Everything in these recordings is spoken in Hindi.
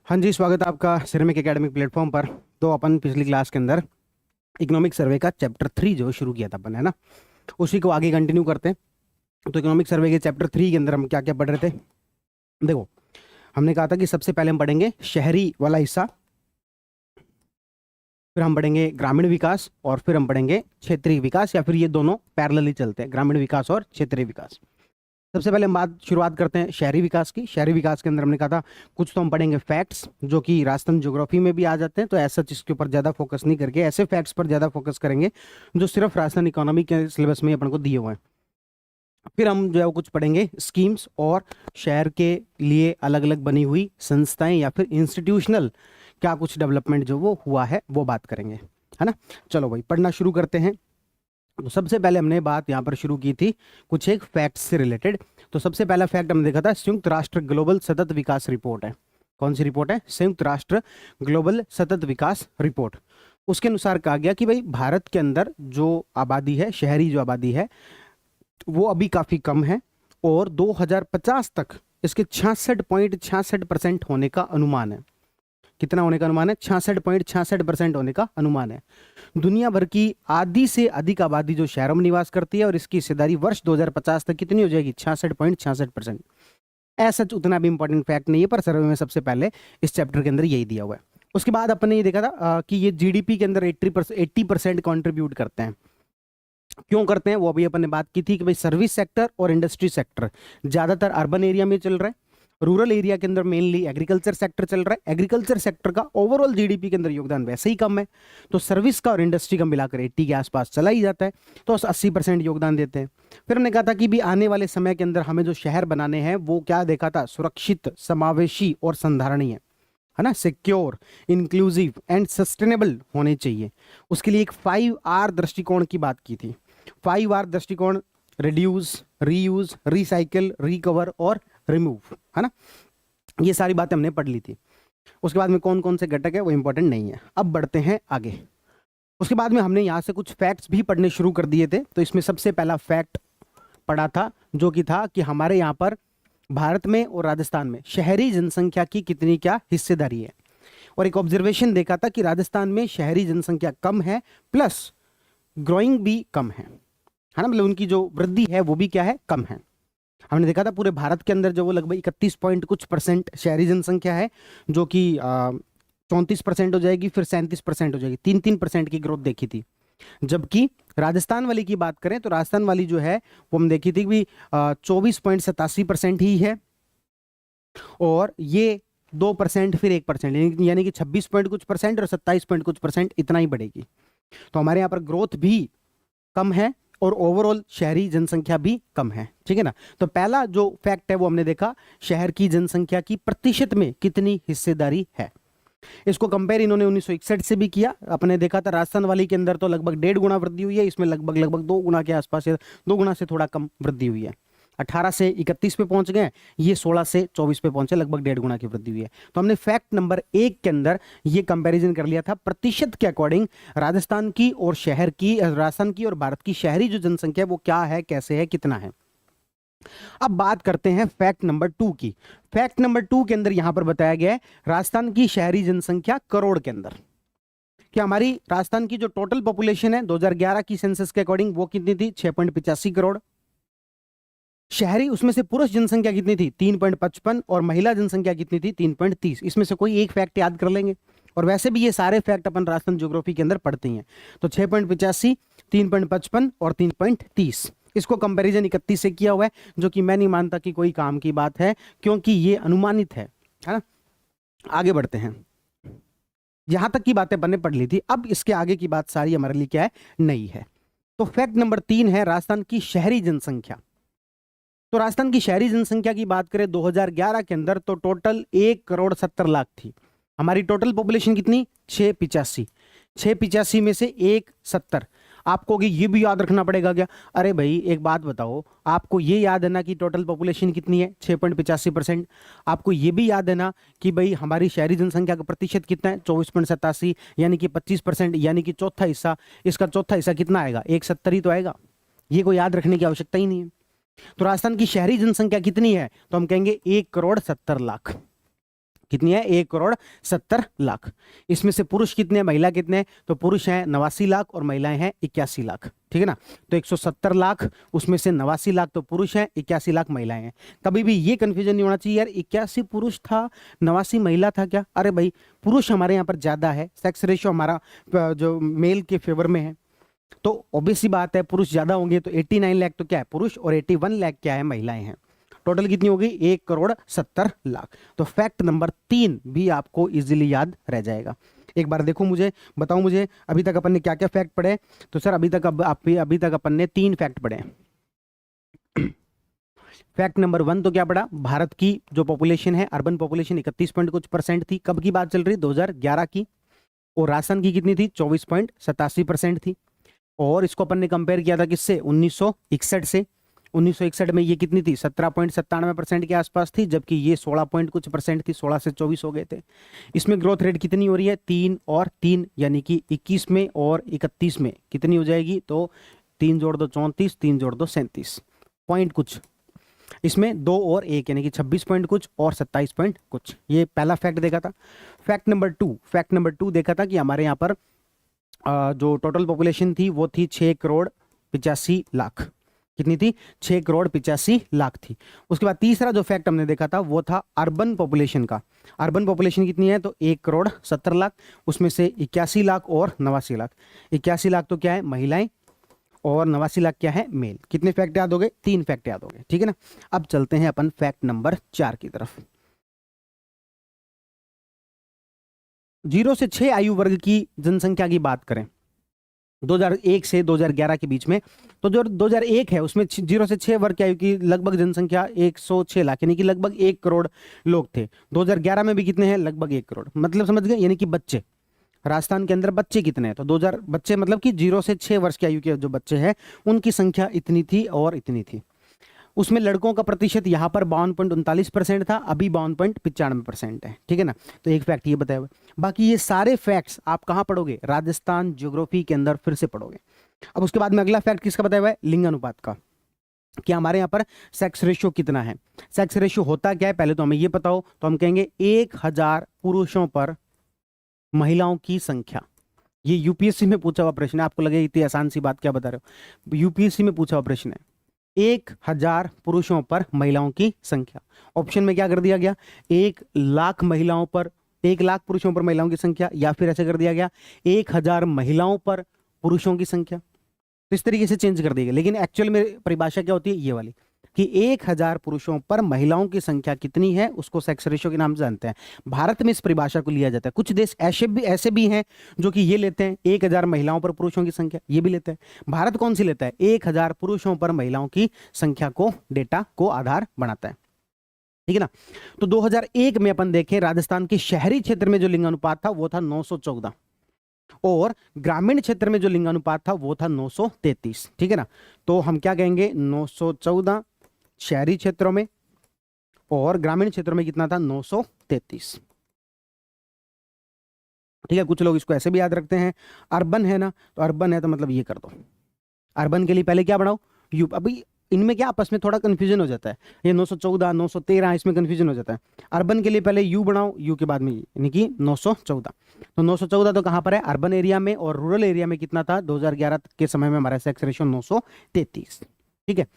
हाँ जी, स्वागत है आपका सिरेमिक एकेडमिक प्लेटफॉर्म पर। तो अपन पिछली क्लास के अंदर इकोनॉमिक सर्वे का चैप्टर 3 जो शुरू किया था अपन, है ना, उसी को आगे कंटिन्यू करते हैं। तो इकोनॉमिक सर्वे के चैप्टर 3 के अंदर हम क्या क्या पढ़ रहे थे, देखो। हमने कहा था कि सबसे पहले हम पढ़ेंगे शहरी वाला हिस्सा, फिर हम पढ़ेंगे ग्रामीण विकास, और फिर हम पढ़ेंगे क्षेत्रीय विकास, या फिर ये दोनों पैरेलली चलते हैं, ग्रामीण विकास और क्षेत्रीय विकास। सबसे पहले हम शुरुआत करते हैं शहरी विकास की। शहरी विकास के अंदर हमने कहा था कुछ तो हम पढ़ेंगे फैक्ट्स जो कि राजस्थान ज्योग्राफी में भी आ जाते हैं, तो ऐसा इसके ऊपर ज़्यादा फोकस नहीं करके ऐसे फैक्ट्स पर ज़्यादा फोकस करेंगे जो सिर्फ राजस्थान इकोनॉमी के सिलेबस में ही अपन को दिए हुए हैं। फिर हम जो है वो कुछ पढ़ेंगे स्कीम्स और शहर के लिए अलग अलग बनी हुई संस्थाएं या फिर इंस्टीट्यूशनल क्या कुछ डेवलपमेंट जो वो हुआ है वो बात करेंगे, है ना। चलो भाई, पढ़ना शुरू करते हैं। तो सबसे पहले हमने बात यहाँ पर शुरू की थी कुछ एक फैक्ट्स से रिलेटेड। तो सबसे पहला फैक्ट हमने देखा था संयुक्त राष्ट्र ग्लोबल सतत विकास रिपोर्ट है। कौन सी रिपोर्ट है? संयुक्त राष्ट्र ग्लोबल सतत विकास रिपोर्ट। उसके अनुसार कहा गया कि भाई भारत के अंदर जो आबादी है, शहरी जो आबादी है, वो अभी काफी कम है और 2050 तक इसके 66.66% होने का अनुमान है। कितना होने का अनुमान है? 66.66% होने का अनुमान है। दुनिया भर की आधी से अधिक आबादी जो शहरों में निवास करती है, और इसकी हिस्सेदारी वर्ष 2050 तक कितनी हो जाएगी? 66.66%। ऐसा उतना भी इंपॉर्टेंट फैक्ट नहीं है, पर सर्वे में सबसे पहले इस चैप्टर के अंदर यही दिया हुआ है। उसके बाद अपन ने ये देखा था कि ये जीडीपी के अंदर 80% कॉन्ट्रीब्यूट करते हैं। क्यों करते हैं वो अभी अपन ने बात की थी कि भाई सर्विस सेक्टर और इंडस्ट्री सेक्टर ज्यादातर अर्बन एरिया में चल रहा है, रूरल एरिया के अंदर मेनली एग्रीकल्चर सेक्टर चल रहा है। एग्रीकल्चर सेक्टर का ओवरऑल जीडीपी के अंदर योगदान वैसे ही कम है, तो सर्विस का और इंडस्ट्री का मिलाकर 80 के आसपास चला ही जाता है, तो 80% योगदान देते हैं। फिर हमने कहा था कि भी आने वाले समय के अंदर हमें जो शहर बनाने हैं वो क्या देखा था? सुरक्षित, समावेशी और संधारणीय, है ना, सिक्योर, इंक्लूसिव एंड सस्टेनेबल होने चाहिए। उसके लिए एक 5R दृष्टिकोण की बात की थी। 5R दृष्टिकोण: रिड्यूस, रीयूज, रिसाइकिल, रिकवर और रिमूव, है ना। ये सारी बातें हमने पढ़ ली थी। उसके बाद में कौन कौन से घटक है वो इंपॉर्टेंट नहीं है। अब बढ़ते हैं आगे। उसके बाद में हमने यहाँ से कुछ फैक्ट्स भी पढ़ने शुरू कर दिए थे। तो इसमें सबसे पहला फैक्ट पढ़ा था जो कि था कि हमारे यहाँ पर भारत में और राजस्थान में शहरी जनसंख्या की कितनी क्या हिस्सेदारी है। और एक ऑब्जर्वेशन देखा था कि राजस्थान में शहरी जनसंख्या कम है, प्लस ग्रोइंग भी कम है ना, मतलब उनकी जो वृद्धि है वो भी क्या है? कम है। हमने देखा था पूरे भारत के अंदर जो वो लगभग 31 पॉइंट कुछ परसेंट शहरी जनसंख्या है, जो कि 34% हो जाएगी, फिर 37% हो जाएगी, 3-3% की ग्रोथ देखी थी। जबकि राजस्थान वाली की बात करें तो राजस्थान वाली जो है वो हम देखी थी कि 24.87% ही है, और ये 2% फिर 1%, यानी कि 26 पॉइंट कुछ परसेंट और 27 पॉइंट कुछ परसेंट इतना ही बढ़ेगी। तो हमारे यहाँ पर ग्रोथ भी कम है और ओवरऑल शहरी जनसंख्या भी कम है, ठीक है ना। तो पहला जो फैक्ट है वो हमने देखा शहर की जनसंख्या की प्रतिशत में कितनी हिस्सेदारी है। इसको कंपेयर इन्होंने 1961 से भी किया। अपने देखा था राजस्थान वाली के अंदर तो लगभग 1.5 गुना वृद्धि हुई है, इसमें लगभग 2 गुना के आसपास, 2 गुना से थोड़ा कम वृद्धि हुई है। 18 से 31 पे पहुंच गए, ये 16 से 24 पे पहुंचे, लगभग 1.5 गुना की वृद्धि हुई है। तो हमने फैक्ट नंबर 1 के अंदर ये कंपैरिजन कर लिया था प्रतिशत के अकॉर्डिंग, राजस्थान की और शहर की, राजस्थान की और भारत की शहरी जो जनसंख्या है वो क्या है, कैसे है, कितना है। अब बात करते हैं फैक्ट नंबर 2 की। फैक्ट नंबर 2 के अंदर यहां पर बताया गया है राजस्थान की शहरी जनसंख्या करोड़ के अंदर, कि हमारी राजस्थान की जो टोटल पॉपुलेशन है 2011 की सेंसस के अकॉर्डिंग वो कितनी थी? 6.85 करोड़। शहरी उसमें से पुरुष जनसंख्या कितनी थी? 3.55, और महिला जनसंख्या कितनी थी? 3.30। इसमें से कोई एक फैक्ट याद कर लेंगे, और वैसे भी ये सारे फैक्ट अपन राजस्थान ज्योग्राफी के अंदर पढ़ते हैं। तो 6.85, 3.55 और 3.30, इसको कंपैरिजन 31 से किया हुआ है, जो कि मैं नहीं मानता कि कोई काम की बात है, क्योंकि ये अनुमानित है ना। आगे बढ़ते हैं। यहां तक की बातें बनने पढ़ ली थी, अब इसके आगे की बात सारी हमारे लिए क्या है? नई है। तो फैक्ट नंबर 3 है राजस्थान की शहरी जनसंख्या। तो राजस्थान की शहरी जनसंख्या की बात करें 2011 के अंदर तो टोटल 1,70,00,000 थी। हमारी टोटल पॉपुलेशन कितनी? 685। 685 में से 170। आपको ये भी याद रखना पड़ेगा क्या? अरे भाई एक बात बताओ, आपको ये याद है ना कि टोटल पॉपुलेशन कितनी है? 6.85%। आपको ये भी याद है ना कि भाई हमारी शहरी जनसंख्या का प्रतिशत कितना है? 24.87, यानी कि 25%, यानी कि चौथा हिस्सा। इसका चौथा हिस्सा कितना आएगा? 170 ही तो आएगा। ये कोई याद रखने की आवश्यकता ही नहीं है। तो राजस्थान की शहरी जनसंख्या कितनी है? तो हम कहेंगे 1,70,00,000। कितनी है? 1,70,00,000। इसमें से पुरुष कितने हैं, महिला कितने हैं? तो पुरुष हैं 89,00,000 और महिलाएं हैं 81,00,000। ठीक है ना? तो 170,00,000 उसमें से 89,00,000 तो पुरुष हैं, 81,00,000 महिलाएं हैं। कभी भी ये कंफ्यूजन नहीं होना चाहिए यार 81 पुरुष था 89 महिला था क्या। अरे भाई पुरुष हमारे यहाँ पर ज्यादा है, सेक्स रेशियो हमारा जो मेल के फेवर में है, तो ऑब्वियस सी बात है पुरुष ज्यादा होंगे। तो 89,00,000 तो क्या है पुरुष और 81,00,000 क्या है महिलाएं हैं। टोटल कितनी हो गई? 1,70,00,000। तो फैक्ट नंबर 3 भी आपको इजीली याद रह जाएगा। एक बार देखो मुझे, बताओ मुझे अभी तक अपन ने क्या क्या फैक्ट पढ़े। तो सर अभी तक अपन ने 3 फैक्ट पढ़े। फैक्ट नंबर 1 तो क्या पढ़ा? भारत की जो पॉपुलेशन है, अर्बन पॉपुलेशन 31 पॉइंट कुछ परसेंट थी। कब की बात चल रही? 2011 की। और राजस्थान की कितनी थी? 24.87% थी। और इसको अपन ने कंपेयर किया था किससे? 1961 से। 1961 में ये कितनी थी? 17.97% के आसपास थी, जबकि ये 16 पॉइंट कुछ परसेंट थी, 16 से 24 हो गए थे। इसमें ग्रोथ रेट कितनी हो रही है? 3 और 3, यानी कि 21 में और 31 में कितनी हो जाएगी? तो 3 जोड़ दो 34, 3 जोड़ दो 37 पॉइंट कुछ। इसमें 2 और 1 यानी कि 26 पॉइंट कुछ और 27 पॉइंट कुछ। ये पहला फैक्ट देखा था। फैक्ट नंबर 2 देखा था कि हमारे यहाँ पर जो टोटल पॉपुलेशन थी वो थी 6,85,00,000। कितनी थी? 6,85,00,000 थी। उसके बाद तीसरा जो फैक्ट हमने देखा था वो था अर्बन पॉपुलेशन का। अर्बन पॉपुलेशन कितनी है? तो 1,70,00,000, उसमें से 81,00,000 और 89,00,000। 81,00,000 तो क्या है? महिलाएं, और 89,00,000 क्या है? मेल। कितने फैक्ट याद हो गए? 3 फैक्ट याद हो गए। ठीक है ना? अब चलते हैं अपन फैक्ट नंबर 4 की तरफ। 0 से 6 आयु वर्ग की जनसंख्या की बात करें 2001 से 2011 के बीच में, तो जो 2001 है उसमें 0 से 6 वर्ग की आयु की लगभग जनसंख्या 106 लाख यानी कि लगभग 1 करोड़ लोग थे। 2011 में भी कितने हैं? लगभग 1 करोड़। मतलब समझ गए? यानी कि बच्चे, राजस्थान के अंदर बच्चे कितने हैं? तो 2000 बच्चे, मतलब कि 0 से 6 वर्ष की आयु के जो बच्चे हैं उनकी संख्या इतनी थी और इतनी थी। उसमें लड़कों का प्रतिशत यहाँ पर 52.39% था, अभी 52.95% है। ठीक है ना? तो एक फैक्ट ये बताया हुआ। बाकी ये सारे फैक्ट्स आप कहाँ पढ़ोगे? राजस्थान ज्योग्राफी के अंदर फिर से पढ़ोगे। अब उसके बाद में अगला फैक्ट किसका बताया हुआ है? लिंग अनुपात का, कि हमारे यहाँ पर सेक्स रेशियो कितना है। सेक्स रेशियो होता क्या है पहले तो हमें ये पता हो, तो हम कहेंगे 1,000 पुरुषों पर महिलाओं की संख्या। ये यूपीएससी में पूछा हुआ प्रश्न है। आपको लगे इतनी आसान सी बात क्या बता रहे हो? यूपीएससी में पूछा हुआ प्रश्न है। 1,000 पुरुषों पर महिलाओं की संख्या। ऑप्शन में क्या कर दिया गया? 1,00,000 महिलाओं पर, 1,00,000 पुरुषों पर महिलाओं की संख्या, या फिर ऐसे कर दिया गया 1,000 महिलाओं पर पुरुषों की संख्या। तो इस तरीके से चेंज कर देगा। लेकिन एक्चुअल में परिभाषा क्या होती है? ये वाली, कि 1,000 पुरुषों पर महिलाओं की संख्या कितनी है उसको सेक्स रेशियो के नाम से जानते हैं। भारत में इस परिभाषा को लिया जाता है। कुछ देश ऐसे भी हैं जो कि ये लेते हैं 1,000 महिलाओं पर पुरुषों की संख्या, ये भी लेते हैं। भारत कौन सी लेता है? 1,000 पुरुषों पर महिलाओं की संख्या को डेटा को आधार बनाता है। ठीक है ना? तो 2001 में अपन देखें राजस्थान के शहरी क्षेत्र में जो लिंग अनुपात था वो था 914, और ग्रामीण क्षेत्र में जो लिंग अनुपात था वो था 933। ठीक है ना? तो हम क्या कहेंगे? 914 शहरी क्षेत्रों में, और ग्रामीण क्षेत्रों में कितना था? 933। ठीक है? कुछ लोग इसको ऐसे भी याद रखते हैं, अर्बन है ना, तो अर्बन है तो मतलब ये कर दो। अर्बन के लिए पहले क्या बनाओ? यू। अभी इनमें क्या आपस में थोड़ा कंफ्यूजन हो जाता है, ये 914 913 इसमें कंफ्यूजन हो जाता है। अर्बन के लिए पहले यू बनाओ, यू के बाद में यानी कि 914। तो 914 तो कहां पर है? अर्बन एरिया में। और रूरल एरिया में कितना था? 2011 के समय में हमारा सेक्स रेशियो 933। ठीक है?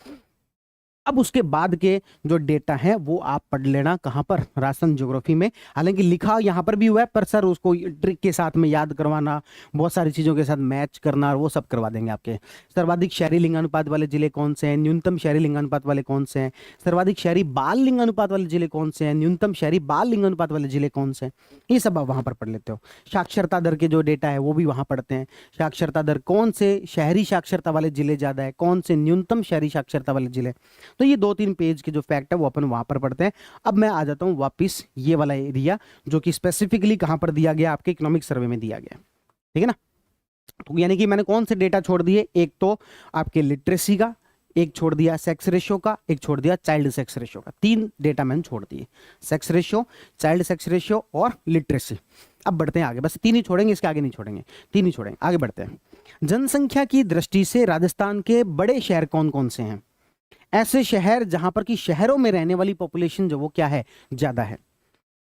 अब उसके बाद के जो डेटा है वो आप पढ़ लेना कहां पर? राजस्थान ज्योग्राफी में। हालांकि लिखा यहां पर भी हुआ है, पर सर उसको ट्रिक के साथ में याद करवाना, बहुत सारी चीजों के साथ मैच करना, और वो सब करवा देंगे आपके। सर्वाधिक शहरी लिंगानुपात वाले जिले कौन से हैं? न्यूनतम शहरी लिंगानुपात वाले कौन से हैं? सर्वाधिक शहरी बाल लिंगानुपात वाले जिले कौन से हैं? न्यूनतम शहरी बाल लिंगानुपात वाले जिले कौन से हैं? ये सब आप वहां पर पढ़ लेते हो। साक्षरता दर के जो डेटा है वो भी वहां पढ़ते हैं। साक्षरता दर कौन से शहरी साक्षरता वाले जिले ज्यादा है, कौन से न्यूनतम शहरी साक्षरता वाले जिले। तो ये 2-3 पेज के जो फैक्ट है वो अपन वहां पर पढ़ते हैं। अब मैं आ जाता हूं वापिस ये वाला एरिया जो कि स्पेसिफिकली कहां पर दिया गया? आपके इकोनॉमिक सर्वे में दिया गया। ठीक है ना? तो यानी कि मैंने कौन से डेटा छोड़ दिए? एक तो आपके लिटरेसी का, एक छोड़ दिया सेक्स रेशियो का, एक छोड़ दिया चाइल्ड सेक्स रेशियो का। 3 डेटा मैंने छोड़ दिए, sex ratio, child sex ratio और लिटरेसी। अब बढ़ते हैं आगे, बस 3 ही छोड़ेंगे, इसके आगे नहीं छोड़ेंगे, 3 ही छोड़ेंगे। आगे बढ़ते हैं। जनसंख्या की दृष्टि से राजस्थान के बड़े शहर कौन कौन से हैं? ऐसे शहर जहां पर कि शहरों में रहने वाली पॉपुलेशन जो वो क्या है? ज्यादा है।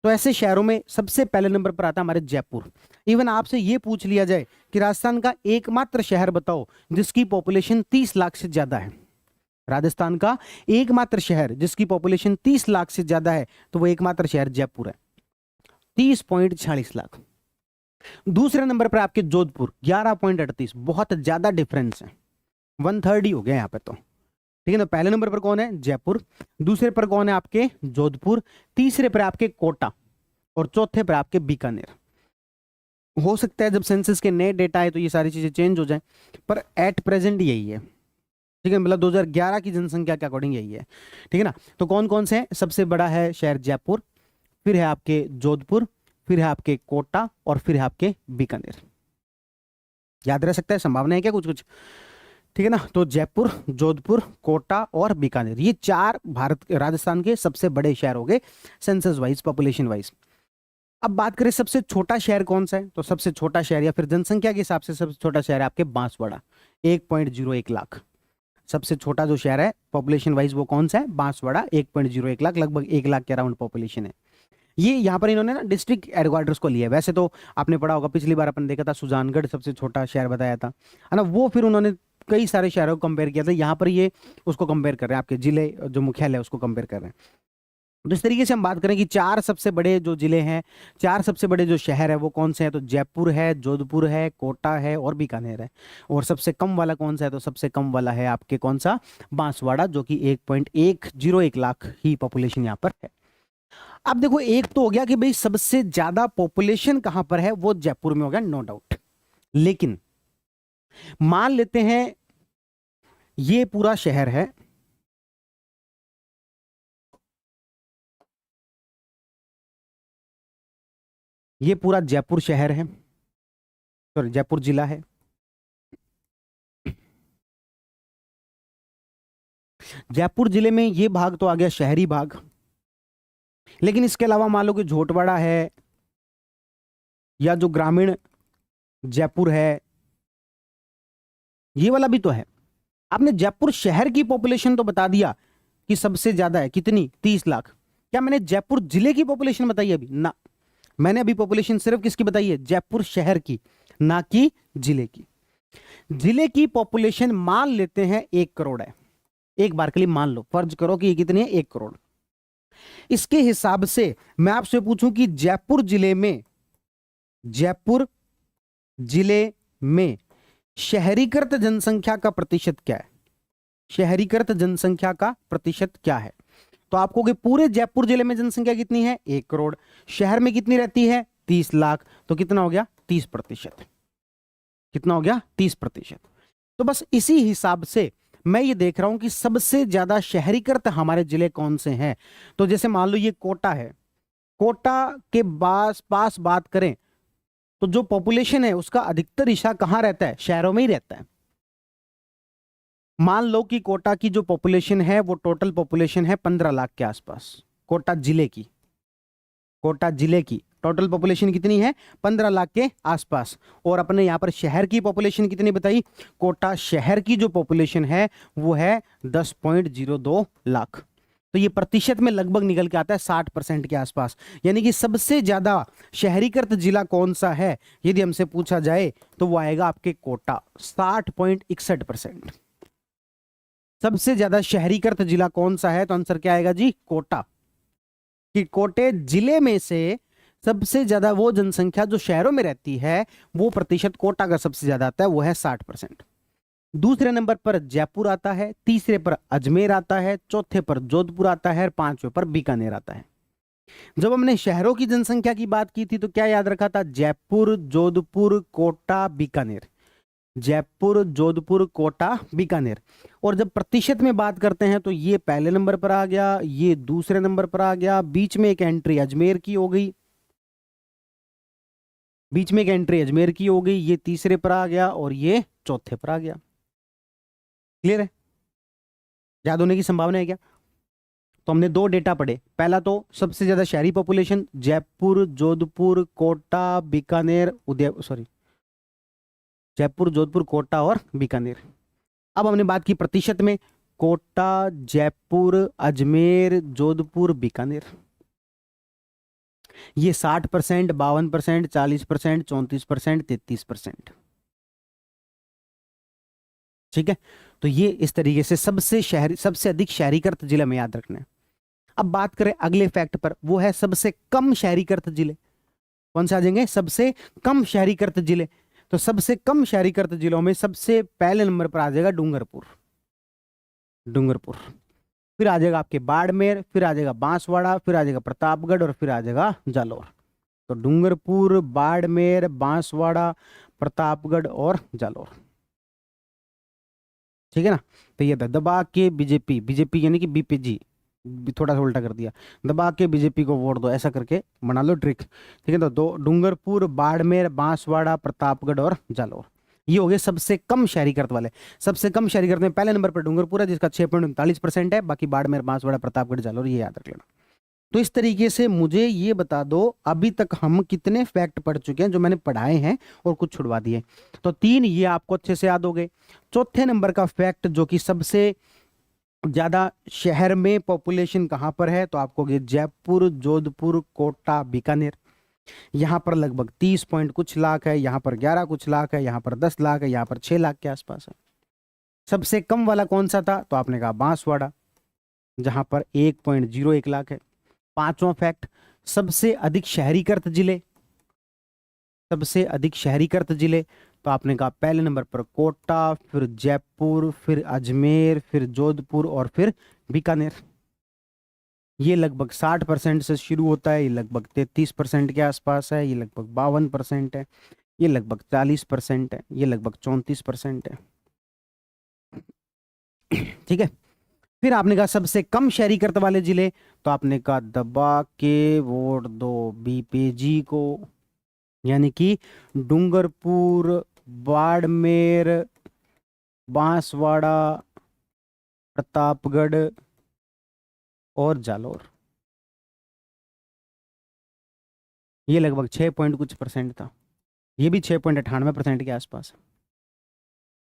तो ऐसे शहरों में सबसे पहले नंबर पर आता है हमारे जयपुर। इवन आपसे ये पूछ लिया जाए कि राजस्थान का एकमात्र शहर बताओ जिसकी पॉपुलेशन 30 लाख से ज्यादा है, राजस्थान का एकमात्र शहर जिसकी पॉपुलेशन 30 लाख से ज्यादा है, तो वो एकमात्र शहर जयपुर है, 30.46 लाख। दूसरे नंबर पर आपके जोधपुर 11.38, बहुत ज्यादा डिफरेंस है, 1/3 ही हो गया यहाँ पे तो, ठीक है ना। पहले नंबर पर कौन है? जयपुर। दूसरे पर कौन है? आपके जोधपुर। तीसरे पर आपके कोटा और चौथे पर आपके बीकानेर। हो सकता है जब सेंसस के नए डेटा आए तो ये सारी चीजें चेंज हो जाए, पर एट प्रेजेंट यही है, ठीक है, मतलब 2011 की जनसंख्या के अकॉर्डिंग यही है, ठीक है ना। तो कौन कौन से हैं? सबसे बड़ा है शहर जयपुर, फिर है आपके जोधपुर, फिर है आपके कोटा और फिर है आपके बीकानेर। याद रह सकता है? संभावना है क्या कुछ कुछ? ठीक है ना। तो जयपुर, जोधपुर, कोटा और बीकानेर, ये चार भारत राजस्थान के सबसे बड़े शहर हो गए सेंसस वाइज, पॉपुलेशन वाइज। अब बात करें सबसे छोटा शहर कौन सा है, तो सबसे छोटा शहर या फिर जनसंख्या के हिसाब से सबसे छोटा शहर है आपके बांसवाड़ा, 1.01 लाख। सबसे छोटा जो शहर है पॉपुलेशन वाइज वो कौन सा है? बांसवाड़ा, 1.01 लाख, लगभग 1 लाख के अराउंड पॉपुलेशन है। ये यहाँ पर इन्होंने ना डिस्ट्रिक्ट हेडक्वार्टर्स को लिया है। वैसे तो आपने पढ़ा होगा, पिछली बार अपन देखा था सुजानगढ़ सबसे छोटा शहर बताया था, है ना। वो फिर उन्होंने कई सारे शहरों को कंपेयर किया था, यहाँ पर ये उसको कंपेयर कर रहे हैं, आपके जिले जो मुख्यालय है उसको कंपेयर कर रहे हैं। तो इस तरीके से हम बात करें कि चार सबसे बड़े जो जिले हैं, चार सबसे बड़े जो शहर है वो कौन से हैं, तो जयपुर है, जोधपुर है, कोटा है और बीकानेर है। और सबसे कम वाला कौन सा है, तो सबसे कम वाला है आपके कौन सा? बांसवाड़ा, जो कि 1.101 लाख ही पॉपुलेशन यहाँ पर है। अब देखो, एक तो हो गया कि भाई सबसे ज्यादा पॉपुलेशन कहां पर है, वो जयपुर में हो गया, नो डाउट। लेकिन मान लेते हैं ये पूरा शहर है, ये पूरा जयपुर शहर है, सॉरी जयपुर जिला है। जयपुर जिले में ये भाग तो आ गया शहरी भाग, लेकिन इसके अलावा मान लो कि झोटवाड़ा है या जो ग्रामीण जयपुर है, ये वाला भी तो है। आपने जयपुर शहर की पॉपुलेशन तो बता दिया कि सबसे ज्यादा है, कितनी? 30 लाख। क्या मैंने जयपुर जिले की पॉपुलेशन बताई अभी? ना, मैंने अभी पॉपुलेशन सिर्फ किसकी बताई है? जयपुर शहर की, ना कि जिले की। जिले की पॉपुलेशन मान लेते हैं 1 करोड़ है, एक बार के लिए मान लो, फर्ज करो कि ये कितनी है? 1 करोड़। इसके हिसाब से मैं आपसे पूछूं कि जयपुर जिले में शहरीकृत जनसंख्या का प्रतिशत क्या है? शहरीकृत जनसंख्या का प्रतिशत क्या है? तो आपको कि पूरे जयपुर जिले में जनसंख्या कितनी है? 1 करोड़। शहर में कितनी रहती है? 30 लाख। तो कितना हो गया? 30%। कितना हो गया? 30%। तो बस इसी हिसाब से मैं ये देख रहा हूं कि सबसे ज्यादा शहरीकृत हमारे जिले कौन से हैं। तो जैसे मान लो ये कोटा है, कोटा के पास बात करें तो जो पॉपुलेशन है उसका अधिकतर हिस्सा कहां रहता है? शहरों में ही रहता है। मान लो कि कोटा की जो पॉपुलेशन है वो टोटल पॉपुलेशन है 15 लाख के आसपास। कोटा जिले की टोटल पॉपुलेशन कितनी है? 15 लाख के आसपास। और अपने यहां पर शहर की पॉपुलेशन कितनी बताई? कोटा शहर की जो पॉपुलेशन है वो है 10.02 लाख। तो ये प्रतिशत में लगभग निकल के आता है 60% के आसपास। यानी कि सबसे ज्यादा शहरीकृत जिला कौन सा है यदि हमसे पूछा जाए तो वो आएगा आपके कोटा, 60.61%। सबसे ज्यादा शहरीकृत जिला कौन सा है? तो आंसर क्या आएगा जी? कोटा। कि कोटे जिले में से सबसे ज्यादा वो जनसंख्या जो शहरों में रहती है वो प्रतिशत कोटा का सबसे ज्यादा आता है, वो है 60%। दूसरे नंबर पर जयपुर आता है, तीसरे पर अजमेर आता है, चौथे पर जोधपुर आता है, पांचवें पर बीकानेर आता है। जब हमने शहरों की जनसंख्या की बात की थी तो क्या याद रखा था? जयपुर, जोधपुर, कोटा, बीकानेर। जयपुर, जोधपुर, कोटा, बीकानेर। और जब प्रतिशत में बात करते हैं तो ये पहले नंबर पर आ गया, ये दूसरे नंबर पर आ गया, बीच में एक एंट्री अजमेर की हो गई, ये तीसरे पर आ गया और ये चौथे पर आ गया। क्लियर है? याद होने की संभावना है क्या? तो हमने दो डेटा पढ़े। पहला तो सबसे ज्यादा शहरी पॉपुलेशन जयपुर, जोधपुर, कोटा, बीकानेर, जयपुर, जोधपुर, कोटा और बीकानेर। अब हमने बात की प्रतिशत में, कोटा, जयपुर, अजमेर, जोधपुर, बीकानेर। ये 60%, 52%, 40%, 34%, 33%। ठीक है, तो ये इस तरीके से सबसे अधिक शहरीकृत जिले में याद रखना है। अब बात करें अगले फैक्ट पर, वो है सबसे कम शहरीकृत जिले। कौन से आ जाएंगे? सबसे कम शहरीकृत जिले। तो सबसे कम शहरीकृत जिलों में सबसे पहले नंबर पर आ जाएगा डूंगरपुर। डूंगरपुर, फिर आ जाएगा आपके बाड़मेर, फिर आ जाएगा बांसवाड़ा, फिर आ जाएगा प्रतापगढ़ और फिर आ जाएगा जालौर। तो डूंगरपुर, बाड़मेर, बांसवाड़ा, प्रतापगढ़ और जालौर। ठीक है ना। तो ये था दबा के बीजेपी, बीजेपी यानी कि बीपीजी, थोड़ा सा उल्टा कर दिया, दबा के बीजेपी को वोट दो, ऐसा करके बना लो ट्रिक। ठीक है, तो दो डूंगरपुर, बाड़मेर, बांसवाड़ा, प्रतापगढ़ और जालौर, ये हो गए सबसे कम शहरीकरण वाले। सबसे कम शहरीकरण में पहले नंबर पर डूंगरपुर है जिसका 6.39% है, बाकी बाड़मेर, बांसवाड़ा, प्रतापगढ़, जालौर, ये याद रख लेना। तो इस तरीके से मुझे ये बता दो अभी तक हम कितने फैक्ट पढ़ चुके हैं जो मैंने पढ़ाए हैं और कुछ छुड़वा दिए। तो 3 ये आपको अच्छे से याद हो गए। चौथे नंबर का फैक्ट जो कि सबसे ज्यादा शहर में पॉपुलेशन कहां पर है, तो आपको जयपुर, जोधपुर, कोटा, बीकानेर। यहां पर लगभग 30 पॉइंट कुछ लाख है, यहां पर 11 कुछ लाख है, यहां पर 10 लाख है, यहां पर 6 लाख के आसपास है। सबसे कम वाला कौन सा था? तो आपने कहा बांसवाड़ा, जहां पर 1.01 लाख है। पांचवा फैक्ट, सबसे अधिक शहरीकृत जिले। सबसे अधिक शहरीकृत जिले, तो आपने कहा पहले नंबर पर कोटा, फिर जयपुर, फिर अजमेर, फिर जोधपुर और फिर बीकानेर। ये लगभग 60% से शुरू होता है, ये लगभग 33% के आसपास है, ये लगभग 52% है, ये लगभग 40% है, ये लगभग 34% है। ठीक है, फिर आपने कहा सबसे कम शहरीकृत वाले जिले, तो आपने कहा दबा के वोट दो बीपीजी को, यानी कि डूंगरपुर, बाड़मेर, बांसवाड़ा, प्रतापगढ़ और जालौर। ये लगभग 6 पॉइंट कुछ परसेंट था, ये भी 6.98% के आसपास।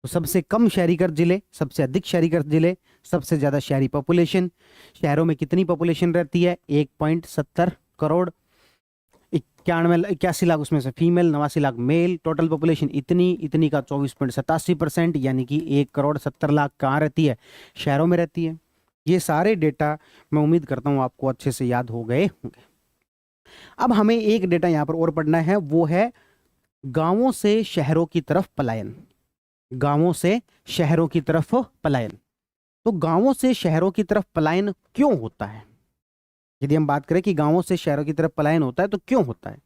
तो सबसे कम शहरीकृत जिले, सबसे अधिक शहरीकृत जिले, सबसे ज्यादा शहरी पॉपुलेशन। शहरों में कितनी पॉपुलेशन रहती है? 1.70 करोड़, 81 लाख उसमें से female, 89 lakh male. Total population इतनी का 24.87%, यानी कि 1.70 करोड़ कहाँ रहती है? शहरों में रहती है। ये सारे डेटा मैं उम्मीद करता हूं आपको अच्छे से याद हो गए होंगे। अब हमें एक डेटा यहां पर और पढ़ना है, वो है गांवों से शहरों की तरफ पलायन। गांवों से शहरों की तरफ पलायन। तो गांवों से शहरों की तरफ पलायन क्यों होता है? यदि हम बात करें कि गांवों से शहरों की तरफ पलायन होता है तो क्यों होता है?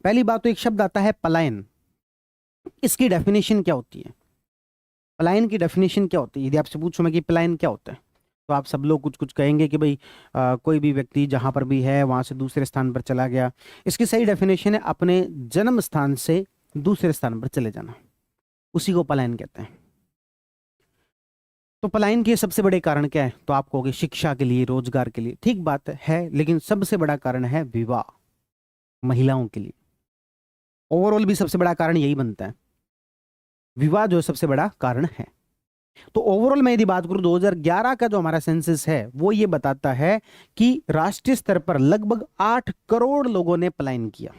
पहली बात तो एक शब्द आता है पलायन। इसकी डेफिनेशन क्या होती है? पलायन की डेफिनेशन क्या होती है? यदि आपसे पूछूं मैं कि पलायन क्या होता है, तो आप सब लोग कुछ कुछ कहेंगे कि भाई कोई भी व्यक्ति जहां पर भी है वहां से दूसरे स्थान पर चला गया। इसकी सही डेफिनेशन है अपने जन्म स्थान से दूसरे स्थान पर चले जाना, उसी को पलायन कहते हैं। तो पलायन के सबसे बड़े कारण क्या है? तो आप कहोगे शिक्षा के लिए, रोजगार के लिए। ठीक बात है, लेकिन सबसे बड़ा कारण है विवाह, महिलाओं के लिए। ओवरऑल भी सबसे बड़ा कारण यही बनता है, विवाह जो सबसे बड़ा कारण है। तो ओवरऑल मैं यदि बात करूं 2011 का जो हमारा सेंसस है वो ये बताता है कि राष्ट्रीय स्तर पर लगभग 8 करोड़ लोगों ने पलायन किया।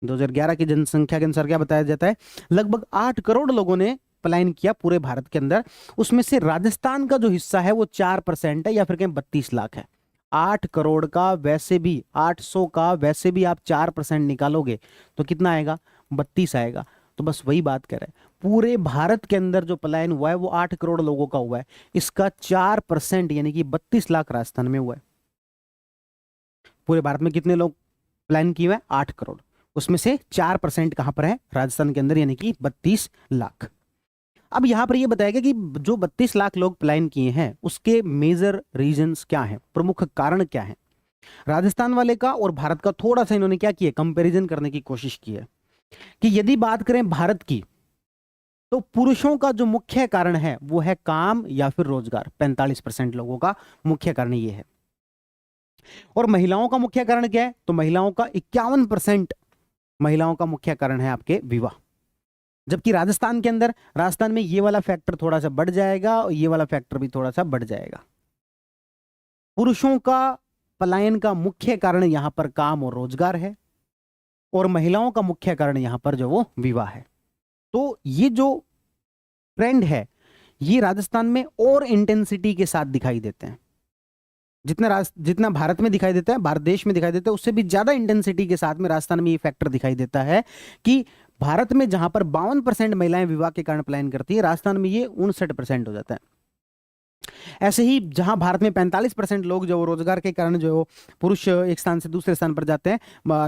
2011 की जनसंख्या के अनुसार क्या बताया जाता है? लगभग 8 करोड़ लोगों ने पलायन किया पूरे भारत के अंदर। उसमें से राजस्थान का जो हिस्सा है वो 4% है, या फिर कहें 32 लाख है। 8 करोड़ का वैसे भी, 800 का वैसे भी आप 4% निकालोगे तो कितना आएगा? 32 आएगा। तो बस वही बात कर रहे हैं, पूरे भारत के अंदर जो पलायन हुआ है वो 8 करोड़ लोगों का हुआ है, इसका 4% यानी कि 32 लाख राजस्थान में हुआ है। पूरे भारत में कितने लोग पलायन किए हुए हैं? 8 करोड़। उसमें से 4% कहां पर है? राजस्थान के अंदर, यानी कि 32 लाख। अब यहां पर यह बताया गया कि जो 32 लाख लोग पलायन किए हैं उसके मेजर रीजंस क्या हैं, प्रमुख कारण क्या हैं। राजस्थान वाले का और भारत का थोड़ा सा इन्होंने क्या किया, कंपैरिजन करने की कोशिश की है कि यदि बात करें भारत की तो पुरुषों का जो मुख्य कारण है वो है काम या फिर रोजगार। 45% लोगों का मुख्य कारण ये है। और महिलाओं का मुख्य कारण क्या है? तो महिलाओं का 51% महिलाओं का मुख्य कारण है आपके विवाह। जबकि राजस्थान के अंदर, राजस्थान में ये वाला फैक्टर थोड़ा सा बढ़ जाएगा और ये वाला फैक्टर भी थोड़ा सा बढ़ जाएगा। पुरुषों का पलायन का मुख्य कारण यहां पर काम और रोजगार है, और महिलाओं का मुख्य कारण यहां पर जो वो विवाह है। तो ये जो ट्रेंड है ये राजस्थान में और इंटेंसिटी के साथ दिखाई देते हैं। जितना भारत में दिखाई देता है, भारत देश में दिखाई देता है, उससे भी ज्यादा इंटेंसिटी के साथ में राजस्थान में ये फैक्टर दिखाई देता है कि भारत में जहां पर 52% महिलाएं विवाह के कारण पलायन करती है, राजस्थान में ये 59% हो जाता है। ऐसे ही जहां भारत में 45% लोग जो रोजगार के कारण जो पुरुष एक स्थान से दूसरे स्थान पर जाते हैं,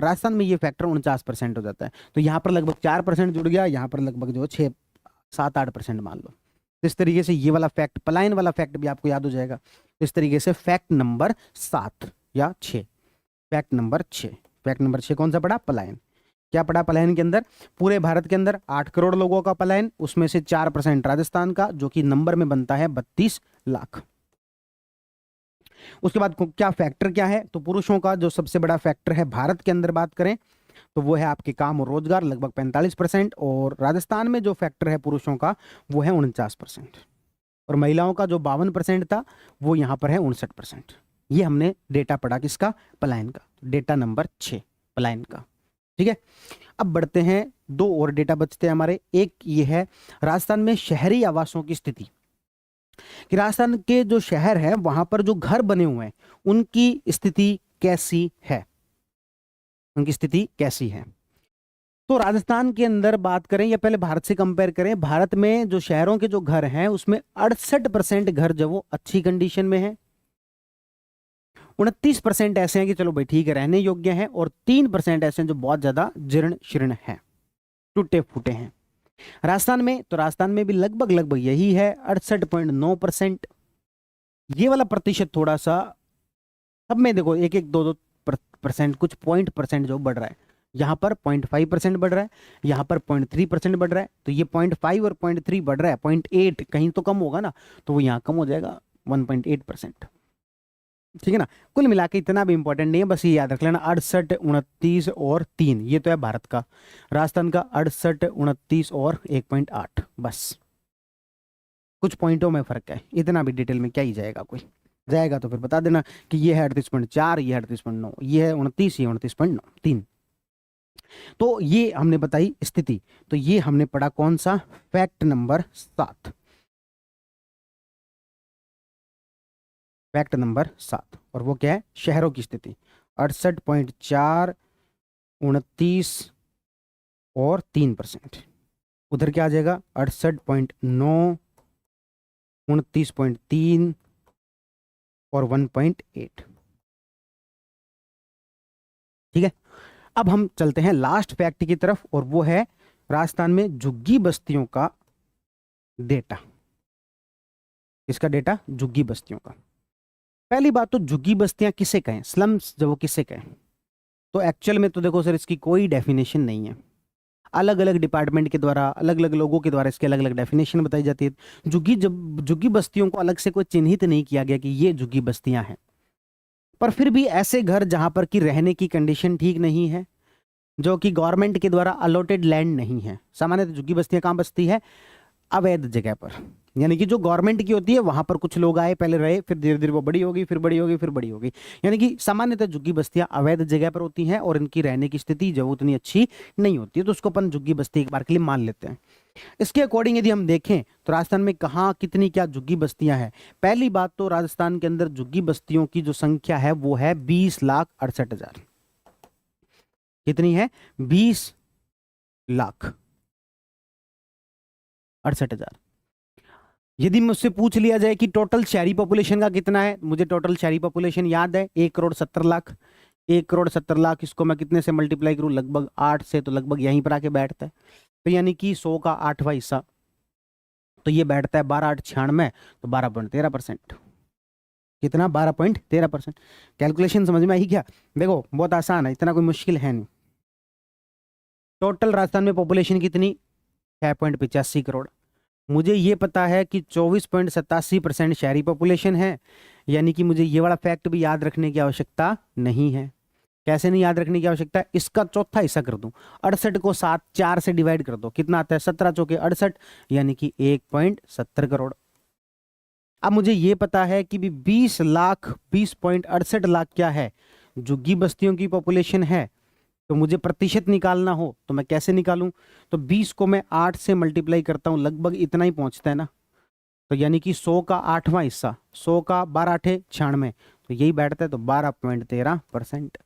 राजस्थान में ये फैक्टर 49% हो जाता है। तो यहाँ पर लगभग 4% जुड़ गया, यहाँ पर लगभग जो 6-7-8% मान लो। तो इस तरीके से ये वाला फैक्ट, पलायन वाला फैक्ट भी आपको याद हो जाएगा। तो इस तरीके से फैक्ट नंबर 7 या 6, फैक्ट नंबर 6 कौन सा पड़ा? पलायन। क्या पड़ा पलायन के अंदर? पूरे भारत के अंदर 8 करोड़ लोगों का पलायन, उसमें से 4% राजस्थान का, जो कि नंबर में बनता है 32 लाख। उसके बाद क्या फैक्टर क्या है? तो पुरुषों का जो सबसे बड़ा फैक्टर है भारत के अंदर बात करें तो वो है आपके काम और रोजगार, लगभग 45%, और राजस्थान में जो फैक्टर है पुरुषों का वो है 49%, और महिलाओं का जो 52% था वो यहां पर है 59%। ये हमने डेटा पढ़ा किसका? पलायन का। डेटा नंबर 6 पलायन का। ठीक है, अब बढ़ते हैं, 2 और डेटा बचते हैं हमारे। एक ये है राजस्थान में शहरी आवासों की स्थिति, कि राजस्थान के जो शहर है वहां पर जो घर बने हुए हैं उनकी स्थिति कैसी है, उनकी स्थिति कैसी है। तो राजस्थान के अंदर बात करें या पहले भारत से कंपेयर करें, भारत में जो शहरों के जो घर हैं उसमें 68% घर जो वो अच्छी कंडीशन में है, 29% ऐसे हैं कि चलो भाई ठीक है रहने योग्य हैं, और 3% ऐसे हैं जो बहुत ज्यादा जीर्ण शीर्ण है, टूटे फूटे हैं। राजस्थान में, तो राजस्थान में भी लगभग यही है, 68.9%। ये वाला प्रतिशत थोड़ा सा सब में देखो 1-2% कुछ % जो बढ़ रहा है, यहां पर 0.5% बढ़ रहा है, यहां पर 0.3% बढ़ रहा है। तो ये 0.5 और 0.3 बढ़ रहा है, 0.8 कहीं तो कम होगा ना, तो वो यहां कम हो जाएगा 1.8%। ठीक है ना, कुल मिला के इतना भी इंपॉर्टेंट नहीं है, बस ये याद रख लेना 68, 29 और 3, ये तो है भारत का। राजस्थान का 68, 29 और 1.8, बस कुछ पॉइंटों में फर्क है, इतना भी डिटेल में क्या ही जाएगा, कोई जाएगा तो फिर बता देना कि ये है 38.4, ये है 38.9, ये है 29, ये 29.9, 3। तो ये हमने बताई स्थिति। तो ये हमने पढ़ा कौन सा? फैक्ट नंबर 7, फैक्ट नंबर 7, और वो क्या है? शहरों की स्थिति। 68.4, 29 और 3%। उधर क्या आ जाएगा? 68.9, 29.3 और 1.8। ठीक है, अब हम चलते हैं लास्ट फैक्ट की तरफ, और वो है राजस्थान में झुग्गी बस्तियों का डेटा। इसका डेटा झुग्गी बस्तियों का। पहली बात तो झुग्गी बस्तियां किसे कहें, स्लम्स जो वो किसे कहें? तो एक्चुअल में तो देखो सर इसकी कोई डेफिनेशन नहीं है, अलग अलग डिपार्टमेंट के द्वारा, अलग अलग लोगों के द्वारा इसके अलग अलग डेफिनेशन बताई जाती है। झुग्गी बस्तियों को अलग से कोई चिन्हित नहीं किया गया कि ये झुग्गी बस्तियां हैं, पर फिर भी ऐसे घर जहां पर की रहने की कंडीशन ठीक नहीं है, जो कि गवर्नमेंट के द्वारा अलॉटेड लैंड नहीं है। सामान्यतः झुग्गी बस्तियां कहां बसती है? अवैध जगह पर, यानी कि जो गवर्नमेंट की होती है वहां पर कुछ लोग आए, पहले रहे, फिर धीरे धीरे वो बड़ी होगी, फिर बड़ी होगी, फिर बड़ी होगी। यानी कि सामान्यतः झुग्गी बस्तियां अवैध जगह पर होती हैं और इनकी रहने की स्थिति जो उतनी अच्छी नहीं होती है, तो उसको अपन झुग्गी बस्ती एक बार के लिए मान लेते हैं। इसके अकॉर्डिंग यदि हम देखें तो राजस्थान में कहाँ कितनी क्या झुग्गी बस्तियां हैं। पहली बात तो राजस्थान के अंदर झुग्गी बस्तियों की जो संख्या है वो है 20,68,000। कितनी है? 20,68,000। यदि मुझसे पूछ लिया जाए कि टोटल शहरी पॉपुलेशन का कितना है, मुझे टोटल शहरी पॉपुलेशन याद है 1,70,00,000। 1,70,00,000 इसको मैं कितने से मल्टीप्लाई करूं? लगभग 8 से, तो लगभग यहीं पर आके बैठता है। तो यानी कि 100 का 8वां हिस्सा, तो ये बैठता है 12,896, तो 12.13%। कितना? 12.13%। कैलकुलेशन समझ में आई क्या? देखो बहुत आसान है, इतना कोई मुश्किल है नहीं। टोटल राजस्थान में पॉपुलेशन कितनी? 6.85 करोड़। मुझे ये पता है कि 24.87% शहरी पॉपुलेशन है, यानी कि मुझे ये वाला फैक्ट भी याद रखने की आवश्यकता नहीं है। कैसे नहीं याद रखने की आवश्यकता? इसका चौथा हिस्सा कर दूं, 68 को 4 से डिवाइड कर दो, कितना आता है? 17 चौके 68, यानी कि 1.70 करोड़। अब मुझे ये पता है कि भी 20 लाख 20.68 लाख क्या है, झुग्गी बस्तियों की पॉपुलेशन है। तो मुझे प्रतिशत निकालना हो तो मैं कैसे निकालूं? तो 20 को मैं 8 से मल्टीप्लाई करता हूं, लगभग इतना ही पहुंचता है ना। तो यानी कि 100 का 8वां हिस्सा, 100 का 12 8 96, तो यही बैठता है, तो 12.13%।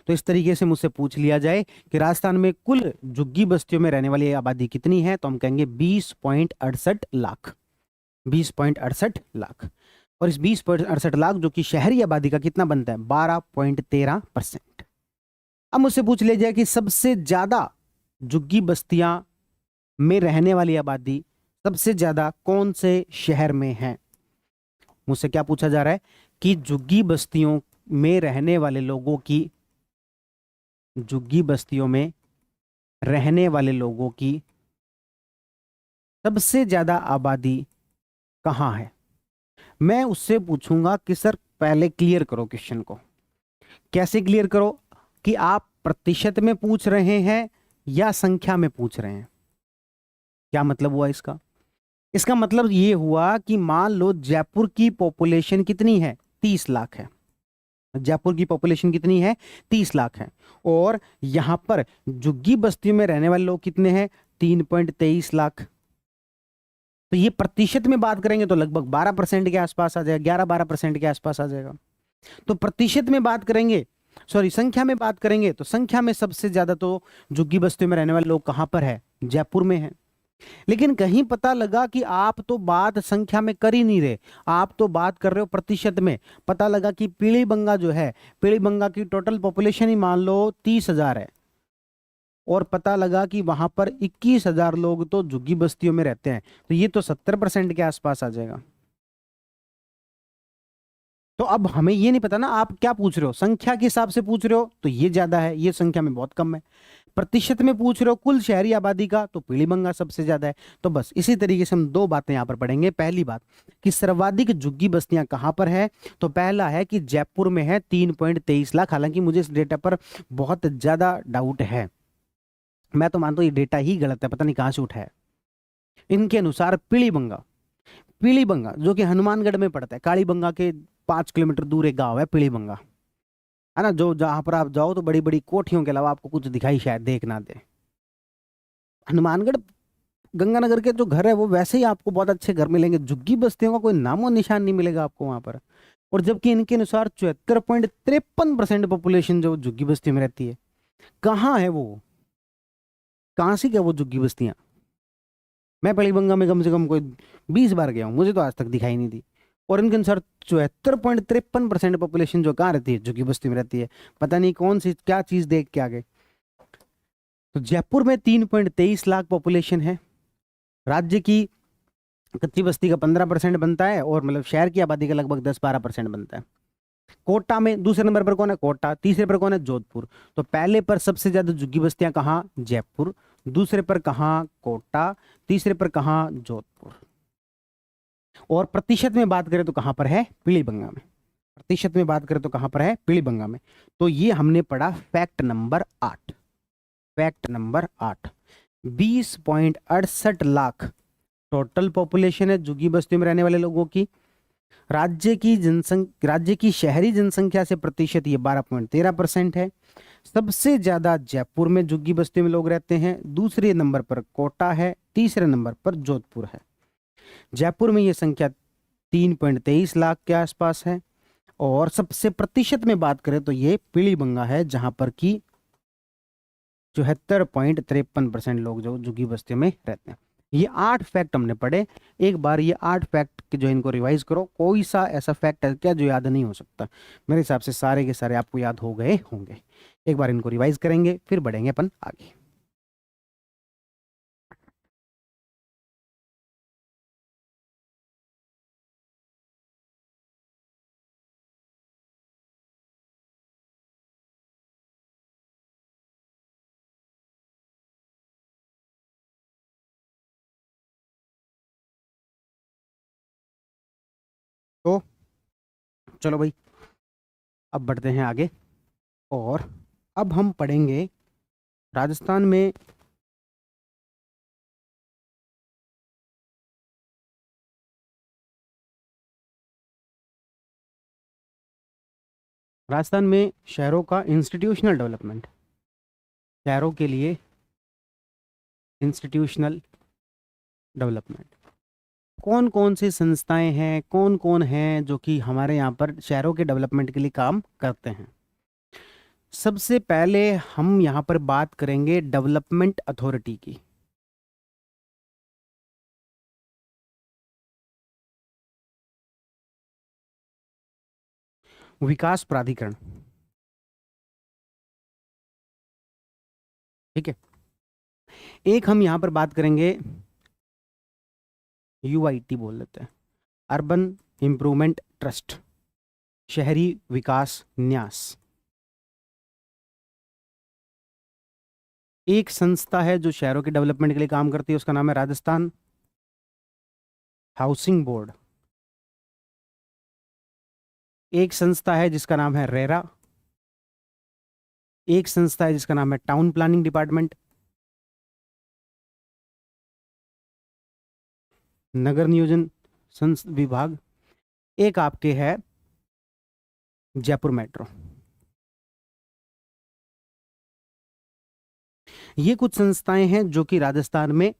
तो इस तरीके से मुझसे पूछ लिया जाए कि राजस्थान में कुल झुग्गी बस्तियों में रहने वाली आबादी कितनी है, तो हम कहेंगे 20.68 लाख। 20.68 लाख। और इस 20.68 लाख जो कि शहरी आबादी का कितना बनता है, 12.13%। अब मुझसे पूछ लिया जाए कि सबसे ज्यादा झुग्गी बस्तियां में रहने वाली आबादी सबसे ज्यादा कौन से शहर में है। मुझसे क्या पूछा जा रहा है कि झुग्गी बस्तियों में रहने वाले लोगों की, झुग्गी बस्तियों में रहने वाले लोगों की सबसे ज्यादा आबादी कहां है। मैं उससे पूछूंगा कि सर पहले क्लियर करो क्वेश्चन को। कैसे क्लियर करो? कि आप प्रतिशत में पूछ रहे हैं या संख्या में पूछ रहे हैं। क्या मतलब हुआ इसका? इसका मतलब ये हुआ कि मान लो जयपुर की पॉपुलेशन कितनी है, 30 लाख है। जयपुर की पॉपुलेशन कितनी है, 30 लाख है। और यहां पर झुग्गी बस्तियों में रहने वाले लोग कितने हैं, 3.23 लाख। तो ये प्रतिशत में बात करेंगे तो लगभग 12% के आसपास आ जाएगा, 11-12% के आसपास आ जाएगा। तो प्रतिशत में बात करेंगे, सॉरी संख्या में बात करेंगे, तो संख्या में सबसे ज्यादा तो झुग्गी बस्तियों में रहने वाले लोग कहां पर है, जयपुर में है। लेकिन कहीं पता लगा कि आप तो बात संख्या में कर ही नहीं रहे, आप तो बात कर रहे हो प्रतिशत में। पता लगा कि पीलीबंगा जो है, पीलीबंगा की टोटल पॉपुलेशन ही मान लो 30,000 है, और पता लगा कि वहां पर 21,000 लोग तो झुग्गी बस्तियों में रहते हैं, तो ये तो 70% के आसपास आ जाएगा। तो अब हमें ये नहीं पता ना आप क्या पूछ रहे हो, संख्या के हिसाब से पूछ रहे हो तो ये ज्यादा है, ये संख्या में बहुत कम है। प्रतिशत में पूछ रहे हो कुल शहरी आबादी का, तो पीलीबंगा सबसे ज्यादा है। तो बस इसी तरीके से हम दो बातें यहां पर पढ़ेंगे। पहली बात कि सर्वाधिक झुग्गी बस्तियां कहां पर है, तो पहला है कि जयपुर में है 3.23 लाख। हालांकि मुझे इस डेटा पर बहुत ज्यादा डाउट है, मैं तो मानता हूं ये डेटा ही गलत है, पता नहीं कहां से उठा है। इनके अनुसार पीलीबंगा, पीलीबंगा जो कि हनुमानगढ़ में पड़ता है, कालीबंगा के 5 किलोमीटर दूर एक गांव है पीलीबंगा, है ना, जो जहां पर आप जाओ तो बड़ी बड़ी कोठियों के अलावा आपको कुछ दिखाई शायद देख ना दे। हनुमानगढ़ गंगानगर के जो घर है वो वैसे ही आपको बहुत अच्छे घर मिलेंगे, झुग्गी बस्तियों का कोई नामो निशान नहीं मिलेगा आपको वहां पर। और जबकि इनके अनुसार 74.53% पॉपुलेशन जो झुग्गी बस्ती में रहती है, कहाँ है वो, कहाँ से क्या वो झुग्गी बस्तियां? मैं पलीबंगा में कम से कम कोई 20 बार गया हूँ, मुझे तो आज तक दिखाई नहीं दी। और इनके अनुसार 74.53% पॉपुलेशन जो कहाँ रहती है, झुग्गी बस्ती में रहती है। पता नहीं कौन सी क्या चीज देख के आ गए। तो जयपुर में 3.23 लाख पॉपुलेशन है। राज्य की कच्ची बस्ती का 15% बनता है, और मतलब शहर की आबादी का लगभग 10-12% बनता है। कोटा में दूसरे नंबर पर कौन है, कोटा। तीसरे पर कौन है, जोधपुर। तो पहले पर सबसे ज्यादा झुग्गी बस्तियां कहाँ, जयपुर। दूसरे पर कहाँ, कोटा। तीसरे पर कहाँ, जोधपुर। और प्रतिशत में बात करें तो कहां पर है, पीलीबंगा में। प्रतिशत में बात करें तो कहां पर है, पीलीबंगा में। तो ये हमने पढ़ा fact number 8। Fact number 8, 20.68 lakh total population है झुग्गी बस्तियों में रहने वाले लोगों की। राज्य की शहरी जनसंख्या से प्रतिशत ये 12.13% है। सबसे ज्यादा जयपुर में झुग्गी बस्तियों में लोग रहते हैं, दूसरे नंबर पर कोटा है, तीसरे नंबर पर जोधपुर है। जयपुर में ये संख्या 3.23 लाख के आसपास है। और सबसे प्रतिशत में बात करें तो ये पीलीबंगा है, जहां पर कि 74.53% लोग जो झुग्गी बस्तियों में रहते हैं। ये 8 फैक्ट हमने पढ़े। एक बार ये 8 फैक्ट के जो इनको रिवाइज करो, कोई सा ऐसा फैक्ट है क्या जो याद नहीं हो सकता? मेरे हिसाब से सारे के सारे आपको याद हो गए होंगे। एक बार इनको रिवाइज करेंगे, फिर बढ़ेंगे अपन आगे। तो चलो भाई, अब बढ़ते हैं आगे। और अब हम पढ़ेंगे राजस्थान में राजस्थान में शहरों का इंस्टीट्यूशनल डेवलपमेंट, शहरों के लिए इंस्टीट्यूशनल डेवलपमेंट, कौन कौन सी संस्थाएं हैं, कौन कौन हैं जो कि हमारे यहाँ पर शहरों के डेवलपमेंट के लिए काम करते हैं। सबसे पहले हम यहाँ पर बात करेंगे डेवलपमेंट अथॉरिटी की। विकास प्राधिकरण, ठीक है। एक हम यहां पर बात करेंगे यूआईटी बोल लेते हैं, अर्बन इंप्रूवमेंट ट्रस्ट, शहरी विकास न्यास। एक संस्था है जो शहरों के डेवलपमेंट के लिए काम करती है, उसका नाम है राजस्थान हाउसिंग बोर्ड। एक संस्था है जिसका नाम है रेरा। एक संस्था है जिसका नाम है टाउन प्लानिंग डिपार्टमेंट, नगर नियोजन विभाग। एक आपके है जयपुर मेट्रो। ये कुछ संस्थाएं हैं जो कि राजस्थान में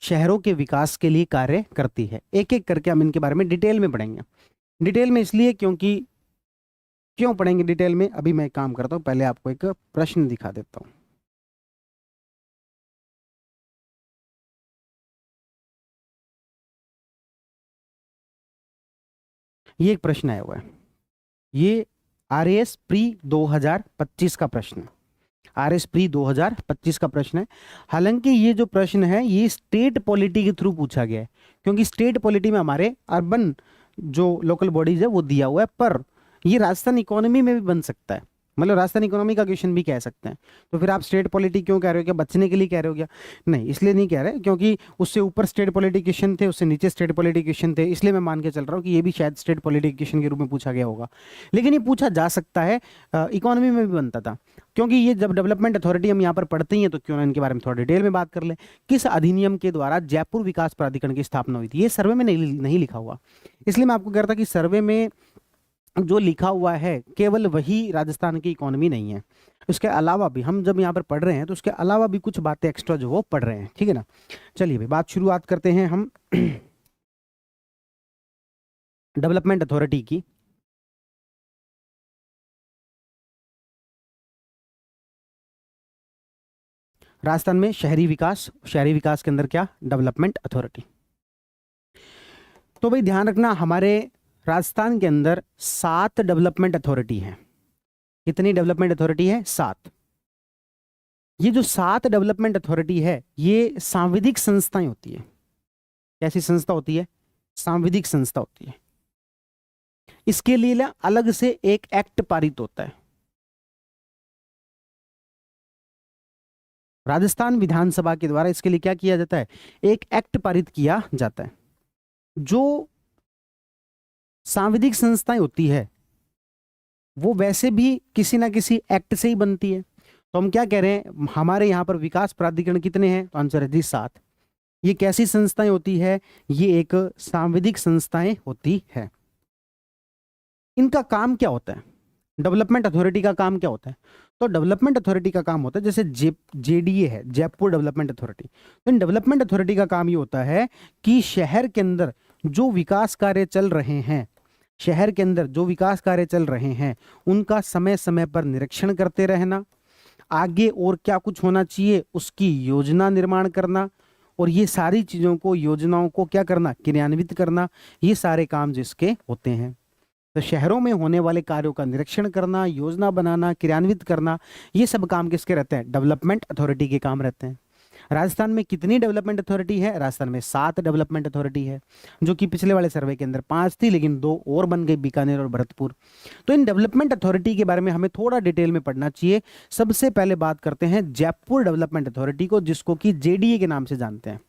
शहरों के विकास के लिए कार्य करती है। एक एक करके हम इनके बारे में डिटेल में पढ़ेंगे। डिटेल में इसलिए क्योंकि क्यों पढ़ेंगे डिटेल में, अभी मैं एक काम करता हूं, पहले आपको एक प्रश्न दिखा देता हूं। ये एक प्रश्न आया हुआ है, ये आरएएस प्री 2025 का प्रश्न है। आरएस प्री 2025 का प्रश्न है। हालांकि ये जो प्रश्न है ये स्टेट पॉलिटी के थ्रू पूछा गया है, क्योंकि स्टेट पॉलिटी में हमारे अर्बन जो लोकल बॉडीज है वो दिया हुआ है, पर ये राजस्थान इकोनॉमी में भी बन सकता है, मतलब राजस्थान इकोनॉमी का क्वेश्चन भी कह सकते हैं। तो फिर आप स्टेट पॉलिटी क्यों कह रहे हो, क्या बचने के लिए कह रहे हो क्या? नहीं, इसलिए नहीं कह रहे, क्योंकि उससे ऊपर स्टेट पॉलिटिशियन थे, उससे नीचे स्टेट पॉलिटिशियन थे, इसलिए मैं मान के चल रहा हूँ कि ये भी शायद स्टेट पॉलिटिशियन के रूप में पूछा गया होगा। लेकिन ये पूछा जा सकता है, इकोनॉमी में भी बनता था, क्योंकि ये जब डेवलपमेंट अथॉरिटी हम यहाँ पर पढ़ते हैं तो क्यों ना इनके बारे में थोड़ा डिटेल में बात कर लें। किस अधिनियम के द्वारा जयपुर विकास प्राधिकरण की स्थापना हुई थी? ये सर्वे में नहीं लिखा हुआ, इसलिए मैं आपको कह रहा था कि सर्वे में जो लिखा हुआ है केवल वही राजस्थान की इकोनॉमी नहीं है, उसके अलावा भी हम जब यहाँ पर पढ़ रहे हैं तो उसके अलावा भी कुछ बातें एक्स्ट्रा जो वो पढ़ रहे हैं, ठीक है ना। चलिए भाई बात शुरुआत करते हैं हम डेवलपमेंट अथॉरिटी की। राजस्थान में शहरी विकास के अंदर क्या? Development authority. तो भाई ध्यान रखना, हमारे राजस्थान के अंदर 7 डेवलपमेंट अथॉरिटी है। कितनी डेवलपमेंट अथॉरिटी है? 7। ये जो 7 डेवलपमेंट अथॉरिटी है ये सांविधिक संस्थाएं होती है। कैसी संस्था होती है? सांविधिक संस्था होती है। इसके लिए अलग से एक एक्ट पारित होता है। राजस्थान विधानसभा के द्वारा इसके लिए क्या किया जाता है? एक एक्ट पारित किया जाता है। जो सांविधिक संस्थाएं होती है वो वैसे भी किसी ना किसी एक्ट से ही बनती है। तो हम क्या कह रहे हैं, हमारे यहां पर विकास प्राधिकरण कितने हैं? तो आंसर है जी 7। ये कैसी संस्थाएं होती है? ये एक सांविधिक संस्थाएं होती है। इनका काम क्या होता है? डेवलपमेंट अथॉरिटी का काम क्या होता है? तो डेवलपमेंट अथॉरिटी का काम होता है, जैसे जेडीए है, जयपुर डेवलपमेंट अथॉरिटी। तो इन डेवलपमेंट अथॉरिटी का काम ये होता है कि शहर के अंदर जो विकास कार्य चल रहे हैं, शहर के अंदर जो विकास कार्य चल रहे हैं उनका समय समय पर निरीक्षण करते रहना, आगे और क्या कुछ होना चाहिए उसकी योजना निर्माण करना, और ये सारी चीजों को, योजनाओं को क्या करना? क्रियान्वित करना। ये सारे काम जिसके होते हैं, तो शहरों में होने वाले कार्यों का निरीक्षण करना, योजना बनाना, क्रियान्वित करना, ये सब काम किसके रहते हैं? डेवलपमेंट अथॉरिटी के काम रहते हैं। राजस्थान में कितनी डेवलपमेंट अथॉरिटी है? राजस्थान में 7 डेवलपमेंट अथॉरिटी है, जो कि पिछले वाले सर्वे के अंदर 5 थी, लेकिन 2 और बन गई, बीकानेर और भरतपुर। तो इन डेवलपमेंट अथॉरिटी के बारे में हमें थोड़ा डिटेल में पढ़ना चाहिए। सबसे पहले बात करते हैं जयपुर डेवलपमेंट अथॉरिटी को, जिसको कि जेडीए के नाम से जानते हैं,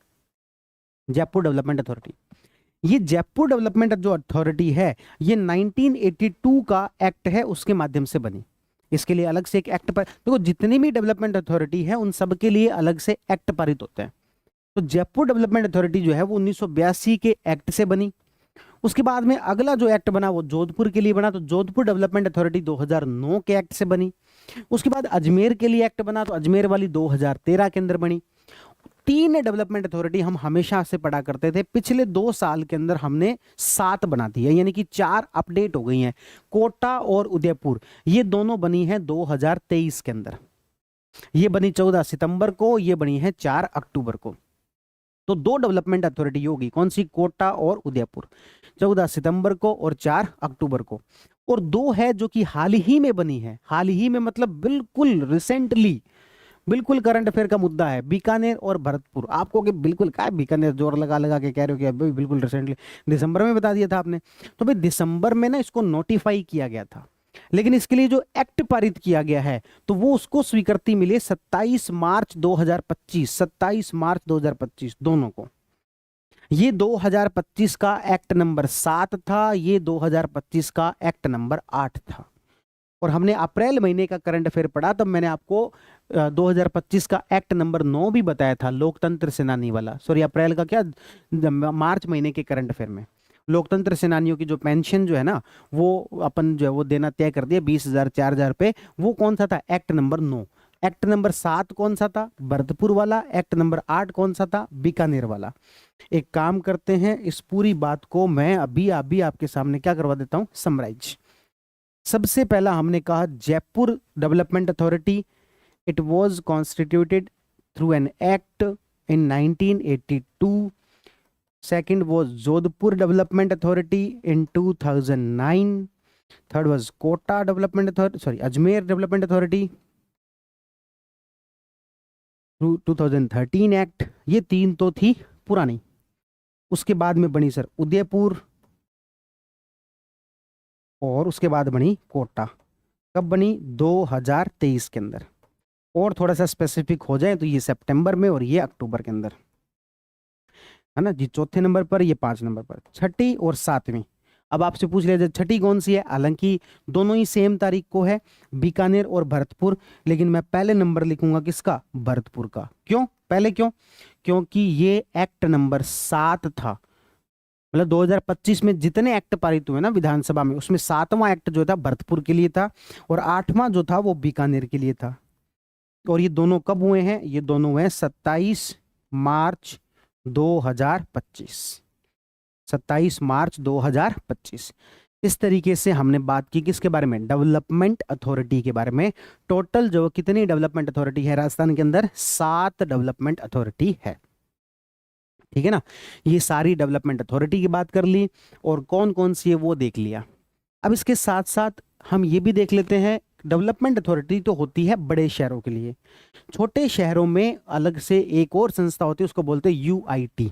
जयपुर डेवलपमेंट अथॉरिटी। ये जयपुर डेवलपमेंट जो अथॉरिटी है ये 1982 का एक्ट है, उसके माध्यम से बनी। इसके लिए अलग से एक एक्ट पर, देखो जितनी भी डेवलपमेंट अथॉरिटी है उन सब के लिए अलग से एक्ट पारित होते हैं। तो जयपुर डेवलपमेंट अथॉरिटी जो है वो 1982 के एक्ट से बनी। उसके बाद में अगला जो एक्ट बना वो जोधपुर के लिए बना, तो जोधपुर डेवलपमेंट अथॉरिटी 2009 के एक्ट से बनी। उसके बाद अजमेर के लिए एक्ट बना, तो अजमेर वाली 2013 के अंदर बनी। 3 डेवलपमेंट अथॉरिटी हम हमेशा से पढ़ा करते थे, पिछले 2 साल के अंदर हमने 7 बना दी है, यानी कि 4 अपडेट हो गई हैं। कोटा और उदयपुर ये दोनों बनी हैं 2023 के अंदर, ये बनी 14 सितंबर को, ये बनी है 4 अक्टूबर को। तो 2 डेवलपमेंट अथॉरिटी होगी, कौन सी, कोटा और उदयपुर, 14 सितंबर को और 4 अक्टूबर को। और 2 है जो कि हाल ही में बनी है, हाल ही में मतलब बिल्कुल रिसेंटली, बिल्कुल करंट अफेयर का मुद्दा है, बीकानेर और भरतपुर। आपको कि बिल्कुल क्या बीकानेर जोर लगा लगा के कह रहे हो कि अभी बिल्कुल रिसेंटली, दिसंबर में बता दिया था आपने। तो भाई दिसंबर में ना इसको नोटिफाई किया गया था, लेकिन इसके लिए जो एक्ट पारित किया गया है तो वो उसको स्वीकृति मिली 27 मार्च 2025, 27 मार्च 2025 दोनों को। ये 2025 का एक्ट नंबर 7 था, ये 2025 का एक्ट नंबर 8 था। और हमने अप्रैल महीने का करंट अफेयर पढ़ा, तब मैंने आपको 2025 का एक्ट नंबर 9 भी बताया था, लोकतंत्र सेनानी वाला। सॉरी, अप्रैल का क्या, मार्च महीने के करंट अफेयर में लोकतंत्र सेनानियों की जो पेंशन जो है ना, वो अपन जो है वो देना तय कर दिया 20,000 4,000 रुपए। वो कौन सा था, एक्ट नंबर 9। एक्ट नंबर 7 कौन सा था, भरतपुर वाला। एक्ट नंबर 8 कौन सा था, बीकानेर वाला। एक काम करते हैं, इस पूरी बात को मैं अभी अभी आपके सामने क्या करवा देता हूं, समराइज। सबसे पहला हमने कहा Jaipur development authority, it was constituted through an act in 1982। Second was Jodhpur development authority in 2009। Third was Kota development authority, sorry Ajmer development authority through 2013 act. ये 3 तो थी पुरानी। उसके बाद में बनी सर उदयपुर, और उसके बाद बनी कोटा। कब बनी, 2023 के अंदर। और थोड़ा सा स्पेसिफिक हो जाए तो ये सितंबर में और ये अक्टूबर के अंदर, है ना जी। चौथे नंबर पर, ये 5 नंबर पर। छठी और 7वीं, अब आपसे पूछ लिया जाए छठी कौन सी है, हालांकि दोनों ही सेम तारीख को है, बीकानेर और भरतपुर, लेकिन मैं पहले नंबर लिखूंगा किसका, भरतपुर का। क्यों पहले, क्यों, क्योंकि ये एक्ट नंबर 7 था। मतलब 2025 में जितने एक्ट पारित हुए ना विधानसभा में, उसमें 7वां एक्ट जो था भरतपुर के लिए था, और 8वां जो था वो बीकानेर के लिए था। और ये दोनों कब हुए हैं, ये दोनों हुए हैं 27 मार्च 2025, 27 मार्च 2025। इस तरीके से हमने बात की किसके बारे में, डेवलपमेंट अथॉरिटी के बारे में। टोटल जो कितनी डेवलपमेंट अथॉरिटी है राजस्थान के अंदर, 7 डेवलपमेंट अथॉरिटी है, ठीक है ना। ये सारी डेवलपमेंट अथॉरिटी की बात कर ली, और कौन कौन सी है वो देख लिया। अब इसके साथ साथ हम ये भी देख लेते हैं, डेवलपमेंट अथॉरिटी तो होती है बड़े शहरों के लिए, छोटे शहरों में अलग से एक और संस्था होती है, उसको बोलते हैं यूआईटी,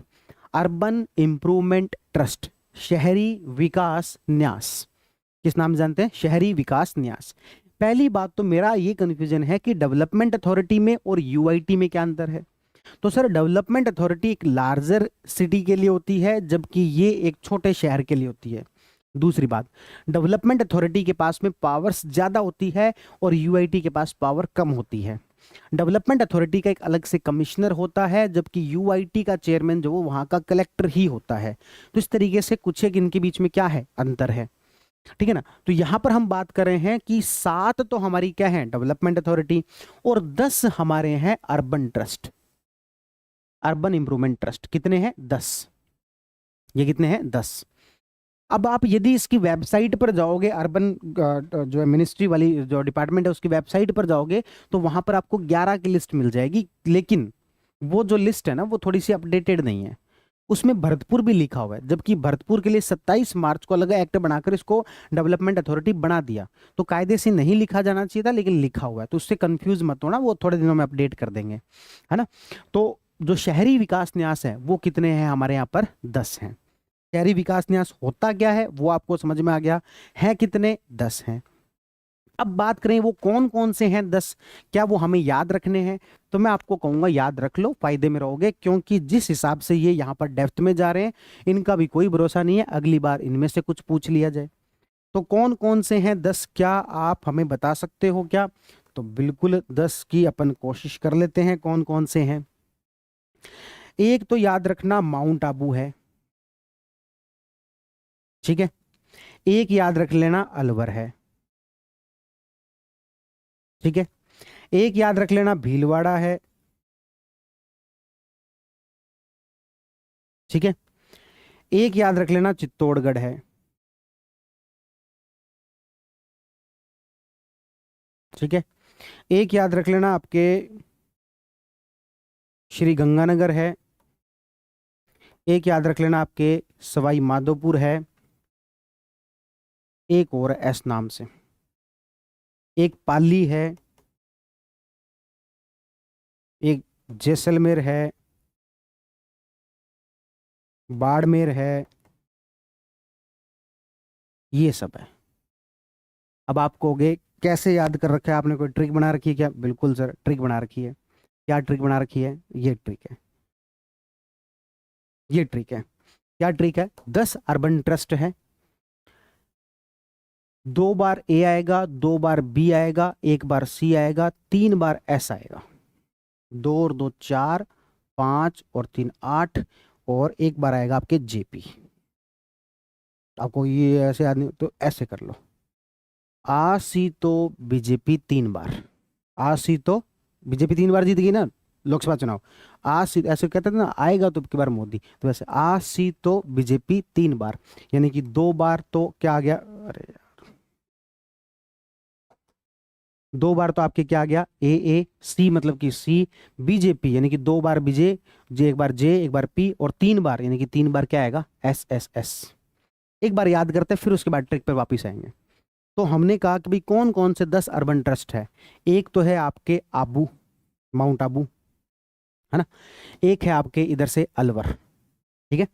अर्बन इंप्रूवमेंट ट्रस्ट, शहरी विकास न्यास। किस नाम जानते हैं, शहरी विकास न्यास। पहली बात तो मेरा ये कंफ्यूजन है कि डेवलपमेंट अथॉरिटी में और यूआईटी में क्या अंतर है। तो सर डेवलपमेंट अथॉरिटी एक लार्जर सिटी के लिए होती है, जबकि ये एक छोटे शहर के लिए होती है। दूसरी बात, डेवलपमेंट अथॉरिटी के पास में पावर्स ज्यादा होती है और यूआईटी के पास पावर कम होती है। डेवलपमेंट अथॉरिटी का एक अलग से कमिश्नर होता है, जबकि यूआईटी का चेयरमैन जो वो वहां का कलेक्टर ही होता है। तो इस तरीके से कुछ एक इनके बीच में क्या है, अंतर है, ठीक है ना। तो यहां पर हम बात कर रहे हैं कि 7 तो हमारी क्या है, डेवलपमेंट अथॉरिटी, और 10 हमारे हैं urban trust, urban improvement trust. कितने हैं, 10। ये कितने हैं, 10। अब आप यदि इसकी वेबसाइट पर जाओगे, अर्बन जो है मिनिस्ट्री वाली जो डिपार्टमेंट है उसकी वेबसाइट पर जाओगे, तो वहां पर आपको 11 की लिस्ट मिल जाएगी, लेकिन वो जो लिस्ट है ना वो थोड़ी सी अपडेटेड नहीं है। उसमें भरतपुर भी लिखा हुआ है, जबकि भरतपुर के लिए 27 मार्च को अलग एक्ट बनाकर इसको डेवलपमेंट अथॉरिटी बना दिया। तो कायदे से नहीं लिखा जाना चाहिए था, लेकिन लिखा हुआ है, तो उससे कंफ्यूज मत होना, वो थोड़े दिनों में अपडेट कर देंगे, है ना। तो जो शहरी विकास न्यास है वो कितने हैं हमारे यहाँ पर, 10 हैं। शहरी विकास न्यास होता क्या है वो आपको समझ में आ गया है, कितने, 10 हैं। अब बात करें वो कौन कौन से हैं 10, क्या वो हमें याद रखने हैं, तो मैं आपको कहूंगा याद रख लो, फायदे में रहोगे, क्योंकि जिस हिसाब से ये यहाँ पर डेप्थ में जा रहे हैं इनका भी कोई भरोसा नहीं है, अगली बार इनमें से कुछ पूछ लिया जाए। तो कौन कौन से हैं 10, क्या आप हमें बता सकते हो क्या, तो बिल्कुल 10 की अपन कोशिश कर लेते हैं, कौन कौन से हैं। एक तो याद रखना माउंट आबू है, ठीक है। एक याद रख लेना अलवर है, ठीक है। एक याद रख लेना भीलवाड़ा है, ठीक है। एक याद रख लेना चित्तौड़गढ़ है, ठीक है। एक याद रख लेना आपके श्री गंगानगर है, एक याद रख लेना आपके सवाई माधोपुर है, एक और एस नाम से, एक पाली है, एक जैसलमेर है, बाड़मेर है, ये सब है। अब आप कहोगे कैसे याद कर रखा है आपने, कोई ट्रिक बना रखी है क्या? बिल्कुल सर, ट्रिक बना रखी है। क्या ट्रिक बना रखी है? ये ट्रिक है, ये ट्रिक है। क्या ट्रिक है? 10 अर्बन ट्रस्ट है, 2 बार ए आएगा, 2 बार बी आएगा, 1 बार सी आएगा, 3 बार एस आएगा। 2 और 2 4, 5 और 3 8, और 1 बार आएगा आपके जेपी। आपको ये ऐसे याद नहीं तो ऐसे कर लो, आ सी तो बीजेपी 3 बार, आ सी तो बीजेपी 3 बार जीत गई ना लोकसभा चुनाव। आ सी ऐसे कहते थे ना, आएगा तो की बार मोदी, तो वैसे आ सी तो बीजेपी 3 बार, यानी कि 2 बार तो क्या आ गया, अरे 2 बार तो आपके क्या आ गया, ए सी मतलब कि सी, बीजेपी यानी कि 2 बार बीजे, जे 1 बार जे 1 बार पी, और 3 बार यानी कि 3 बार क्या आएगा, एस एस एस। एक बार याद करते हैं, फिर उसके बाद ट्रिक पे वापस आएंगे। तो हमने कहा कि भाई कौन कौन से 10 अर्बन ट्रस्ट है। एक तो है आपके आबू, माउंट आबू, है ना। एक है आपके इधर से अलवर, ठीक है।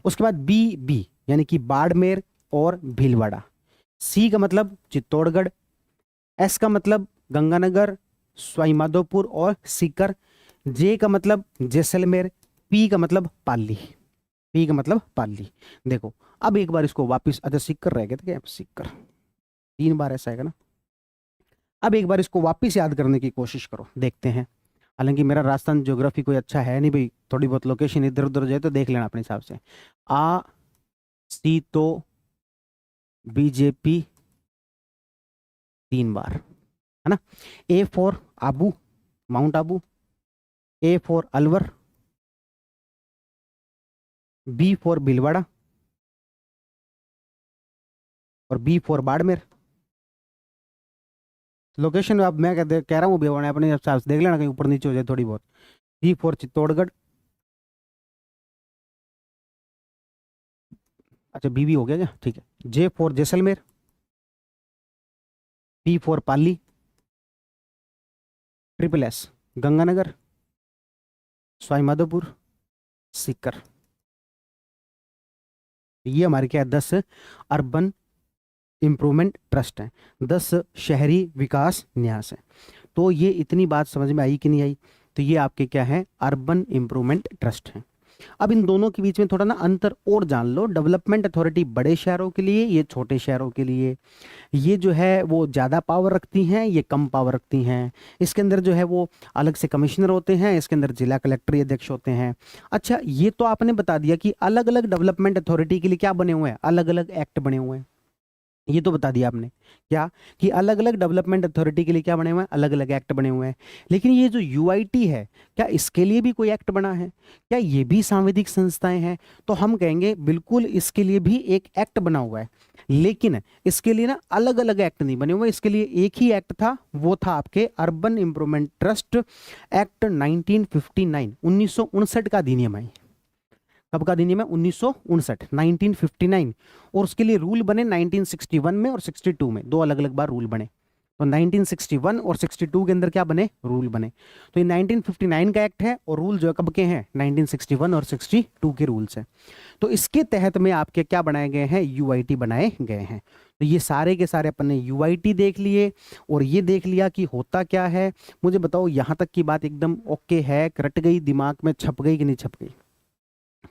उसके बाद बी बी यानी कि बाड़मेर और भीलवाड़ा। सी का मतलब चित्तौड़गढ़, एस का मतलब गंगानगर, सवाईमाधोपुर और सीकर, जे का मतलब जैसलमेर, पी का मतलब पाली, पी का मतलब पाली। देखो अब एक बार इसको वापस, अच्छा सीकर रह गए थे क्या, सीकर 3 बार ऐसा आएगा ना। अब एक बार इसको वापस याद करने की कोशिश करो, देखते हैं। हालांकि मेरा राजस्थान ज्योग्राफी कोई अच्छा है नहीं भाई, थोड़ी बहुत लोकेशन इधर उधर जाए तो देख लेना अपने हिसाब से। आ सी तो बीजेपी 3 बार, है ना। A for Abu, mount Abu, A for Alwar, B for Bhilwara, और बी फॉर बाड़मेर। लोकेशन अब मैं कह रहा हूँ भी अपने हिसाब से देख लेना, कहीं ऊपर नीचे हो जाए थोड़ी बहुत। सी फॉर चित्तौड़गढ़, अच्छा बी भी हो गया क्या, ठीक है। J for Jaisalmer, P for Pali, triple S Ganganagar, Sawai Madhopur, Sikar. ये हमारे क्या है, 10 अर्बन इंप्रूवमेंट ट्रस्ट हैं, 10 शहरी विकास न्यास हैं। तो ये इतनी बात समझ में आई कि नहीं आई? तो ये आपके क्या है, अर्बन इंप्रूवमेंट ट्रस्ट हैं। अब इन दोनों के बीच में थोड़ा ना अंतर और जान लो। डेवलपमेंट अथॉरिटी बड़े शहरों के लिए, ये छोटे शहरों के लिए। ये जो है वो ज़्यादा पावर रखती हैं, ये कम पावर रखती हैं। इसके अंदर जो है वो अलग से कमिश्नर होते हैं, इसके अंदर जिला कलेक्टर अध्यक्ष होते हैं। अच्छा ये तो आपने बता दिया कि अलग अलग डेवलपमेंट अथॉरिटी के लिए क्या बने हुए हैं, अलग अलग एक्ट बने हुए हैं। ये तो बता दिया आपने क्या, कि अलग अलग डेवलपमेंट अथॉरिटी के लिए क्या बने हुए हैं, अलग अलग एक्ट बने हुए हैं। लेकिन ये जो यूआईटी है, क्या इसके लिए भी कोई एक्ट बना है? क्या ये भी सांविधिक संस्थाएं हैं? तो हम कहेंगे बिल्कुल इसके लिए भी एक एक्ट बना हुआ है। लेकिन इसके लिए ना अलग अलग एक्ट नहीं बने हुए, इसके लिए एक ही एक्ट था, वो था आपके अर्बन इंप्रूवमेंट ट्रस्ट एक्ट 1959, 1959 का अधिनियम है। कब का अधिनियम है? 1959, 1959। और उसके लिए रूल बने 1961 में और 62 में, दो अलग अलग बार रूल बने। तो 1961 और 62 के अंदर क्या बने, रूल बने। तो ये 1959 का एक्ट है, और रूल जो कब के हैं, 1961 और 62 के रूल्स हैं। तो इसके तहत में आपके क्या बनाए गए हैं, यूआईटी बनाए गए हैं। तो ये सारे के सारे अपन ने यूआईटी देख लिए, और ये देख लिया कि होता क्या है। मुझे बताओ यहाँ तक की बात एकदम ओके है, रट गई, दिमाग में छप गई कि नहीं छप गई?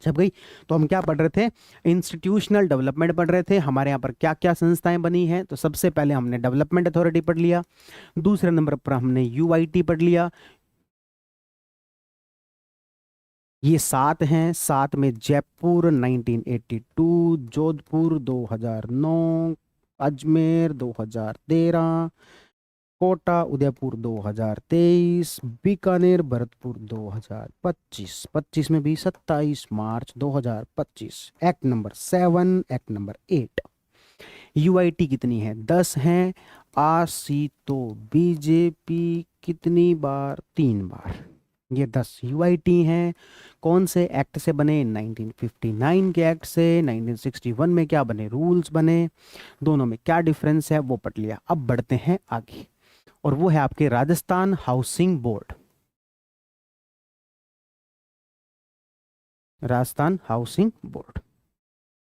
छप गई। तो हम क्या पढ़ रहे थे, इंस्टीट्यूशनल डेवलपमेंट पढ़ रहे थे। हमारे यहाँ पर क्या क्या संस्थाएं बनी हैं, तो सबसे पहले हमने डेवलपमेंट अथॉरिटी पढ़ लिया, दूसरे नंबर पर हमने यूआईटी पढ़ लिया, ये 7 हैं। 7 में जयपुर 1982, जोधपुर 2009, अजमेर 2013, कोटा उदयपुर 2023, बीकानेर भरतपुर 2025, 25 में भी 27 मार्च 2025। Act number 7, act number 8। UIT कितनी है? 10 हैं। आसी तो बीजेपी कितनी बार? 3 बार। ये 10 यूआईटी हैं। कौन से एक्ट से बने? 1959 के एक्ट से। 1961 में क्या बने? रूल्स बने। दोनों में क्या डिफरेंस है वो पढ़ लिया। अब बढ़ते हैं आगे, और वो है आपके Rajasthan housing board. Rajasthan housing board,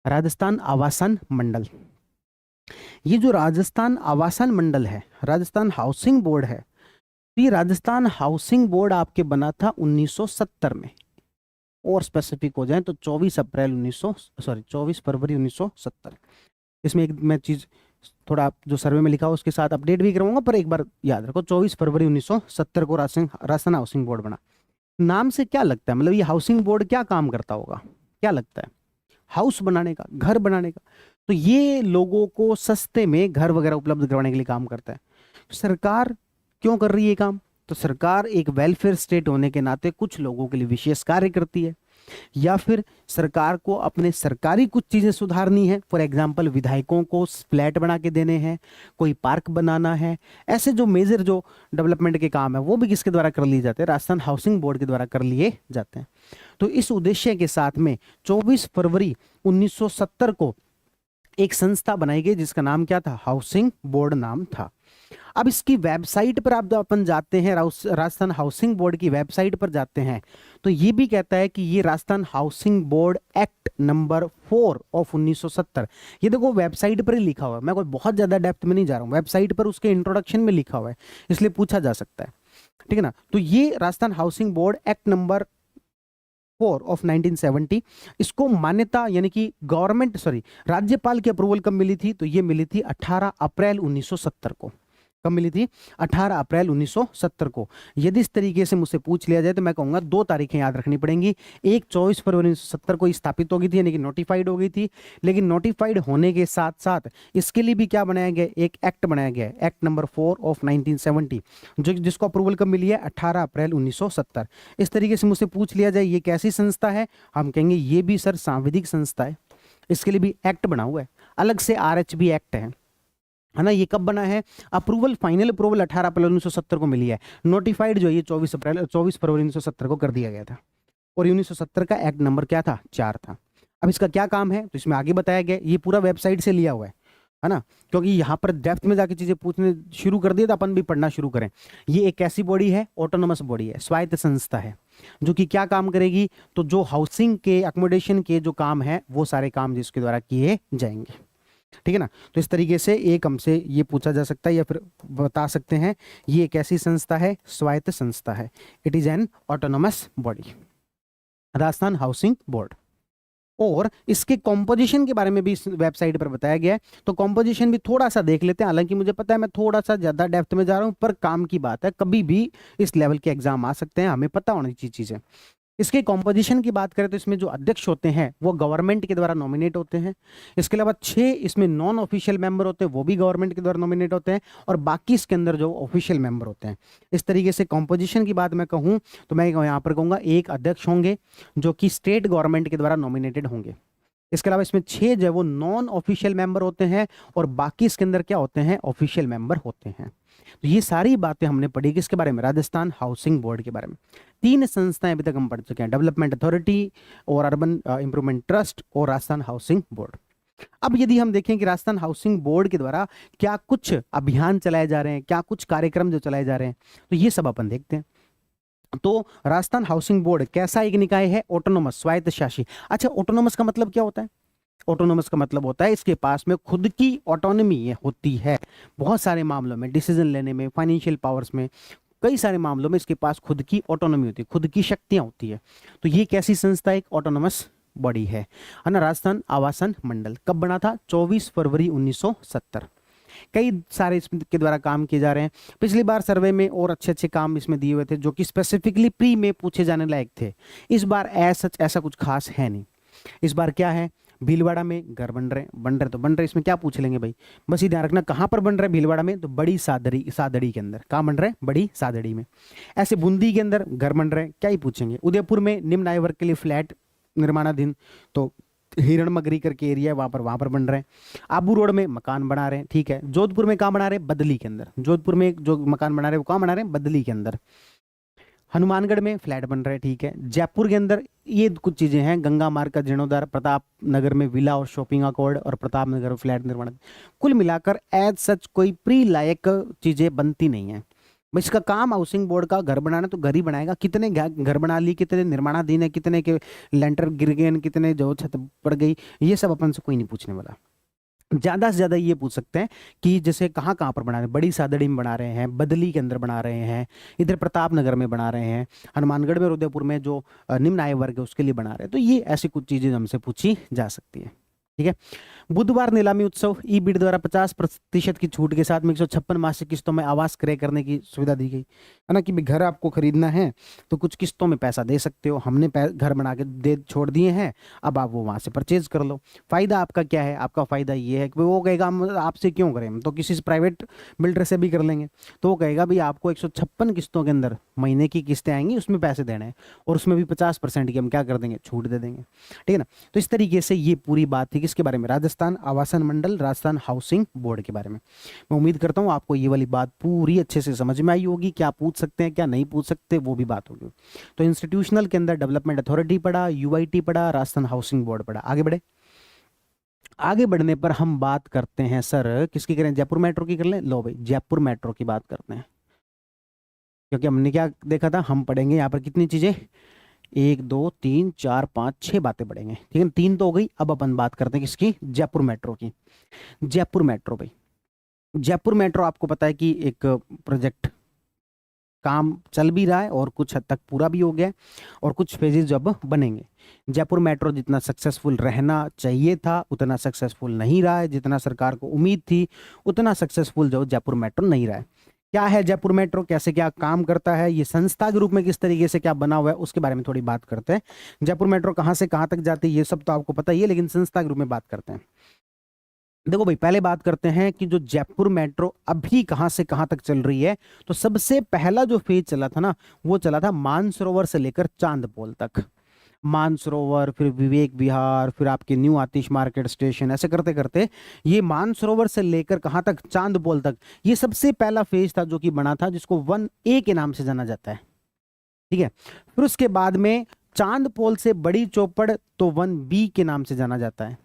Rajasthan आवासन मंडल। ये जो राजस्थान आवासन मंडल है, राजस्थान हाउसिंग बोर्ड है, तो ये राजस्थान हाउसिंग बोर्ड आपके बना था 1970 में। और स्पेसिफिक हो जाए तो 24 फरवरी 1970। इसमें एक मैं चीज थोड़ा जो सर्वे में लिखा हो उसके साथ अपडेट भी कराऊंगा, पर एक बार याद रखो 24 फरवरी 1970 को राजस्थान हाउसिंग बोर्ड बना। नाम से क्या लगता है, मतलब ये हाउसिंग बोर्ड क्या काम करता होगा? क्या लगता है? हाउस बनाने का, घर बनाने का। तो ये लोगों को सस्ते में घर वगैरह उपलब्ध करवाने के लिए काम करता है। सरकार क्यों कर रही है ये काम? तो सरकार एक वेलफेयर स्टेट होने के नाते कुछ लोगों के लिए विशेष कार्य करती है, या फिर सरकार को अपने सरकारी कुछ चीजें सुधारनी है। फॉर एग्जांपल विधायकों को फ्लैट बना के देने हैं, कोई पार्क बनाना है। ऐसे जो मेजर जो डेवलपमेंट के काम है वो भी किसके द्वारा कर लिए जाते हैं? राजस्थान हाउसिंग बोर्ड के द्वारा कर लिए जाते हैं। तो इस उद्देश्य के साथ में 24 फरवरी 1970 को एक संस्था बनाई गई जिसका नाम क्या था? हाउसिंग बोर्ड नाम था। अब इसकी वेबसाइट पर आप अपन जाते हैं, राजस्थान हाउसिंग बोर्ड की वेबसाइट पर जाते हैं, तो ये भी कहता है कि ये Rajasthan housing board act number 4 of 1970। ये देखो वेबसाइट पर ही लिखा हुआ है, मैं कोई बहुत ज्यादा डेप्थ में नहीं जा रहा हूँ, वेबसाइट पर उसके इंट्रोडक्शन में लिखा हुआ है, इसलिए पूछा जा सकता है। ठीक है ना? तो ये Rajasthan housing board act number 4 of 1970, इसको मान्यता यानी कि राज्यपाल की अप्रूवल कब मिली थी? तो ये मिली थी 18 अप्रैल 1970 को। कब मिली थी? 18 अप्रैल 1970 को। यदि इस तरीके से मुझसे पूछ लिया जाए तो मैं कहूंगा 2 तारीखें याद रखनी पड़ेंगी। एक 24 फरवरी 1970 को स्थापित हो गई थी, यानी कि नोटिफाइड हो गई थी। लेकिन नोटिफाइड होने के साथ साथ इसके लिए भी क्या बनाया गया? एक एक्ट बनाया गया, एक्ट नंबर 4 ऑफ 1970, जिसको अप्रूवल कब मिली है? 18 अप्रैल 1970। इस तरीके से मुझसे पूछ लिया जाए ये कैसी संस्था है, हम कहेंगे ये भी सर सांविधिक संस्था है। इसके लिए भी एक्ट बना हुआ है, अलग से आरएचबी एक्ट है ना। ये कब बना है? अप्रूवल, फाइनल अप्रूवल 18 अप्रैल 1970 को मिली है। नोटिफाइड जो ये 24 फरवरी 1970 को कर दिया गया था। और 1970 का एक्ट नंबर क्या था? 4 था। अब इसका क्या काम है तो इसमें आगे बताया गया, ये पूरा वेबसाइट से लिया हुआ है ना, क्योंकि यहाँ पर डेप्थ में जाके चीजें पूछने शुरू कर दिए तो अपन भी पढ़ना शुरू करें। ये एक ऐसी बॉडी है, ऑटोनोमस बॉडी है, स्वायत्त संस्था है, जो कि क्या काम करेगी? तो जो हाउसिंग के अकोमोडेशन के जो काम है वो सारे काम जिसके द्वारा किए जाएंगे। ठीक है ना? तो इस तरीके से एक हमसे ये पूछा जा सकता है या फिर बता सकते हैं, ये एक ऐसी संस्था है, स्वायत्त संस्था है। It is an autonomous body, Rajasthan housing board. और इसके कॉम्पोजिशन के बारे में भी इस वेबसाइट पर बताया गया है, तो कॉम्पोजिशन भी थोड़ा सा देख लेते हैं। हालांकि मुझे पता है मैं थोड़ा सा ज्यादा डेप्थ में जा रहा हूं, पर काम की बात है, कभी भी इस लेवल के एग्जाम आ सकते हैं, हमें पता होनी चाहिए चीजें। इसके कॉम्पोजिशन की बात करें तो इसमें जो अध्यक्ष होते हैं वो गवर्नमेंट के द्वारा नॉमिनेट होते हैं। इसके अलावा 6 इसमें नॉन ऑफिशियल मेंबर होते हैं, वो भी गवर्नमेंट के द्वारा नॉमिनेट होते हैं। और बाकी इसके अंदर जो ऑफिशियल मेंबर होते हैं। इस तरीके से कॉम्पोजिशन की बात मैं कहूँ तो मैं यहाँ पर कहूँगा एक अध्यक्ष होंगे जो कि स्टेट गवर्नमेंट के द्वारा नॉमिनेटेड होंगे। इसके अलावा इसमें 6 जो है वो नॉन ऑफिशियल मेंबर होते हैं, और बाकी इसके अंदर क्या होते हैं? ऑफिशियल मेंबर होते हैं। तो ये सारी बातें हमने पढ़ी किसके बारे में? राजस्थान हाउसिंग बोर्ड के बारे में। 3 संस्थाएं अभी तक हम पढ़ चुके हैं, डेवलपमेंट अथॉरिटी और अर्बन इंप्रूवमेंट ट्रस्ट और राजस्थान हाउसिंग बोर्ड। अब यदि हम देखें कि राजस्थान हाउसिंग बोर्ड के द्वारा क्या कुछ अभियान चलाए जा रहे हैं, क्या कुछ कार्यक्रम जो चलाए जा रहे हैं, तो ये सब अपन देखते हैं। तो राजस्थान हाउसिंग बोर्ड कैसा एक निकाय है? ऑटोनोमस, स्वायत्त शासी। अच्छा, ऑटोनोमस का मतलब क्या होता है? ऑटोनोमस का मतलब होता है इसके पास में खुद की ऑटोनॉमी होती है, बहुत सारे मामलों में, डिसीजन लेने में, फाइनेंशियल पावर्स में, कई सारे मामलों में इसके पास खुद की ऑटोनॉमी होती है, खुद की शक्तियां होती है। तो ये कैसी संस्था? एक ऑटोनोमस बॉडी है ना। राजस्थान आवासन मंडल कब बना था? 24 फरवरी 1970। कई सारे इसके द्वारा काम किए जा रहे हैं। पिछली बार सर्वे में और अच्छे अच्छे काम इसमें दिए हुए थे जो कि स्पेसिफिकली प्री में पूछे जाने लायक थे। इस बार ऐसा कुछ खास है नहीं। इस बार क्या है, भीलवाड़ा में घर बन रहे, इसमें क्या पूछ लेंगे भाई, बस ये ध्यान रखना कहां पर बन रहा है भीलवाड़ा में, तो बड़ी सादड़ी के अंदर। कहां बन रहा है, बड़ी सादड़ी में। ऐसे बूंदी के अंदर घर बन रहे हैं, क्या ही पूछेंगे। उदयपुर में निम्न आय वर्ग के लिए फ्लैट निर्माणाधीन, तो हिरण मगरी करके एरिया है, वहां पर बन रहे हैं। आबू रोड में मकान बना रहे हैं, ठीक है। जोधपुर में कहां बना रहे हैं, बदली के अंदर। जोधपुर में जो मकान बना रहे हैं वो कहां बना रहे हैं, बदली के अंदर। हनुमानगढ़ में फ्लैट बन रहे हैं, ठीक है। जयपुर के अंदर ये कुछ चीजें हैं, गंगा मार्ग का जीर्णोद्धार, प्रताप नगर में विला और शॉपिंग अकॉर्ड, और प्रताप नगर में फ्लैट निर्माण। कुल मिलाकर एज सच कोई प्री लायक चीजें बनती नहीं है। इसका काम हाउसिंग बोर्ड का घर बनाना, तो घर ही बनाएगा। कितने घर बना ली, कितने निर्माणाधीन है, कितने के लेंटर गिर गए, कितने जो छत पड़ गई, ये सब अपन से कोई नहीं पूछने वाला। ज्यादा से ज्यादा ये पूछ सकते हैं कि जैसे कहाँ कहाँ पर बना रहे हैं, बड़ी सादड़ी में बना रहे हैं, बदली के अंदर बना रहे हैं, इधर प्रताप नगर में बना रहे हैं, हनुमानगढ़ में, उदयपुर में जो निम्न आय वर्ग है उसके लिए बना रहे हैं। तो ये ऐसी कुछ चीजें हमसे पूछी जा सकती है, ठीक है। बुधवार नीलामी उत्सव, ई बिड द्वारा 50% की छूट के साथ में 156 मासिक किस्तों में आवास क्रय करने की सुविधा दी गई है ना, कि घर आपको खरीदना है तो कुछ किस्तों में पैसा दे सकते हो, हमने घर बना के दे छोड़ दिए हैं, अब आप वो वहां से परचेज कर लो। फायदा आपका क्या है, आपका फायदा ये है कि वो कहेगा हम आपसे क्यों करें, हम तो किसी से प्राइवेट बिल्डर से भी कर लेंगे। तो वो कहेगा भाई आपको 156 किस्तों के अंदर महीने की किस्तें आएंगी, उसमें पैसे देने हैं, और उसमें भी 50% की हम क्या कर देंगे, छूट दे देंगे, ठीक है ना। तो इस तरीके से ये पूरी बात थी किसके बारे में, राजस्थान आवासन मंडल, राजस्थान हाउसिंग बोर्ड के बारे में। मैं उम्मीद करता हूं आपको ये वाली बात पूरी अच्छे से समझ में आई होगी, क्या पूछ सकते हैं क्या नहीं पूछ सकते वो भी बात होगी। तो इंस्टीट्यूशनल के अंदर डेवलपमेंट अथॉरिटी पढ़ा, यूआईटी पढ़ा, राजस्थान हाउसिंग बोर्ड पढ़ा। आगे बढ़े, आगे बढ़ने पर हम बात करते हैं सर किसकी करें, जयपुर मेट्रो की कर लें। लो भाई जयपुर मेट्रो की बात करते हैं, क्योंकि हमने क्या देखा था, हम पढ़ेंगे यहाँ पर कितनी चीजें, 1 2 3 4 5 6 बातें पढ़ेंगे, ठीक है। 3 तो हो गई, अब अपन बात करते हैं किसकी, जयपुर मेट्रो की। जयपुर मेट्रो भाई, जयपुर मेट्रो आपको पता है कि एक प्रोजेक्ट काम चल भी रहा है और कुछ हद तक पूरा भी हो गया है, और कुछ फेजेस जब बनेंगे। जयपुर मेट्रो जितना सक्सेसफुल रहना चाहिए था उतना सक्सेसफुल नहीं रहा है, जितना सरकार को उम्मीद थी उतना सक्सेसफुल जो जयपुर मेट्रो नहीं रहा है। क्या है जयपुर मेट्रो, कैसे क्या काम करता है, ये संस्था के रूप में किस तरीके से क्या बना हुआ है, उसके बारे में थोड़ी बात करते हैं। जयपुर मेट्रो कहाँ से कहाँ तक जाती है ये सब तो आपको पता ही है, लेकिन संस्था के रूप में बात करते हैं। देखो भाई पहले बात करते हैं कि जो जयपुर मेट्रो अभी कहां से कहां तक चल रही है। तो सबसे पहला जो फेज चला था ना, वो चला था मानसरोवर से लेकर चांदपोल तक। मानसरोवर, फिर विवेक विहार, फिर आपके न्यू आतिश मार्केट स्टेशन, ऐसे करते करते ये मानसरोवर से लेकर कहां तक, चांदपोल तक। ये सबसे पहला फेज था जो कि बना था, जिसको 1A के नाम से जाना जाता है, ठीक है। फिर उसके बाद में चांदपोल से बड़ी चौपड़ तो 1B के नाम से जाना जाता है।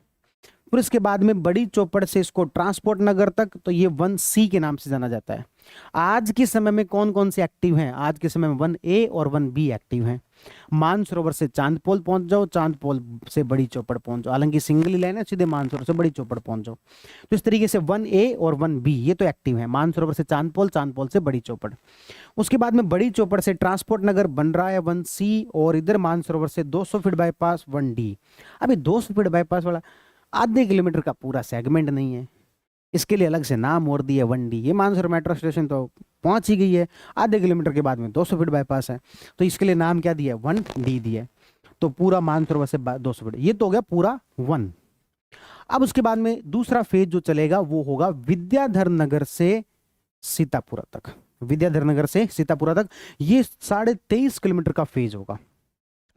फिर उसके बाद में बड़ी चौपड़ से इसको ट्रांसपोर्ट नगर तक, तो ये 1C के नाम से जाना जाता है। आज के समय में कौन कौन से एक्टिव हैं, आज के समय में 1A और 1B एक्टिव हैं। मानसरोवर से चांदपोल पहुंच जाओ, चांदपोल से बड़ी चौपड़ पहुंच जाओ, हालांकि सिंगल ही लाइन है, सीधे मानसरोवर से बड़ी चौपड़ पहुंच जाओ। तो इस तरीके से 1A और 1B ये तो एक्टिव है, मानसरोवर से चांदपोल, चांदपोल से बड़ी चौपड़। उसके बाद में बड़ी चौपड़ से ट्रांसपोर्ट नगर बन रहा है 1C, और इधर मानसरोवर से 200 फीट बाईपास 1D। अभी 200 फीट बाईपास वाला आधे किलोमीटर का पूरा सेगमेंट नहीं है, इसके लिए अलग से नाम और दिया 1D। ये मानसरोवर मेट्रो स्टेशन तो पहुंच ही गई है, आधे किलोमीटर के बाद में 200 फीट बाईपास है, तो इसके लिए नाम क्या दिया, 1D दिया। तो पूरा मानसरोवर से 200 फीट, ये तो हो गया पूरा 1। अब उसके बाद में दूसरा फेज जो चलेगा वो होगा विद्याधर नगर से सीतापुरा तक। विद्याधर नगर से सीतापुरा तक ये 23.5 किलोमीटर का फेज होगा,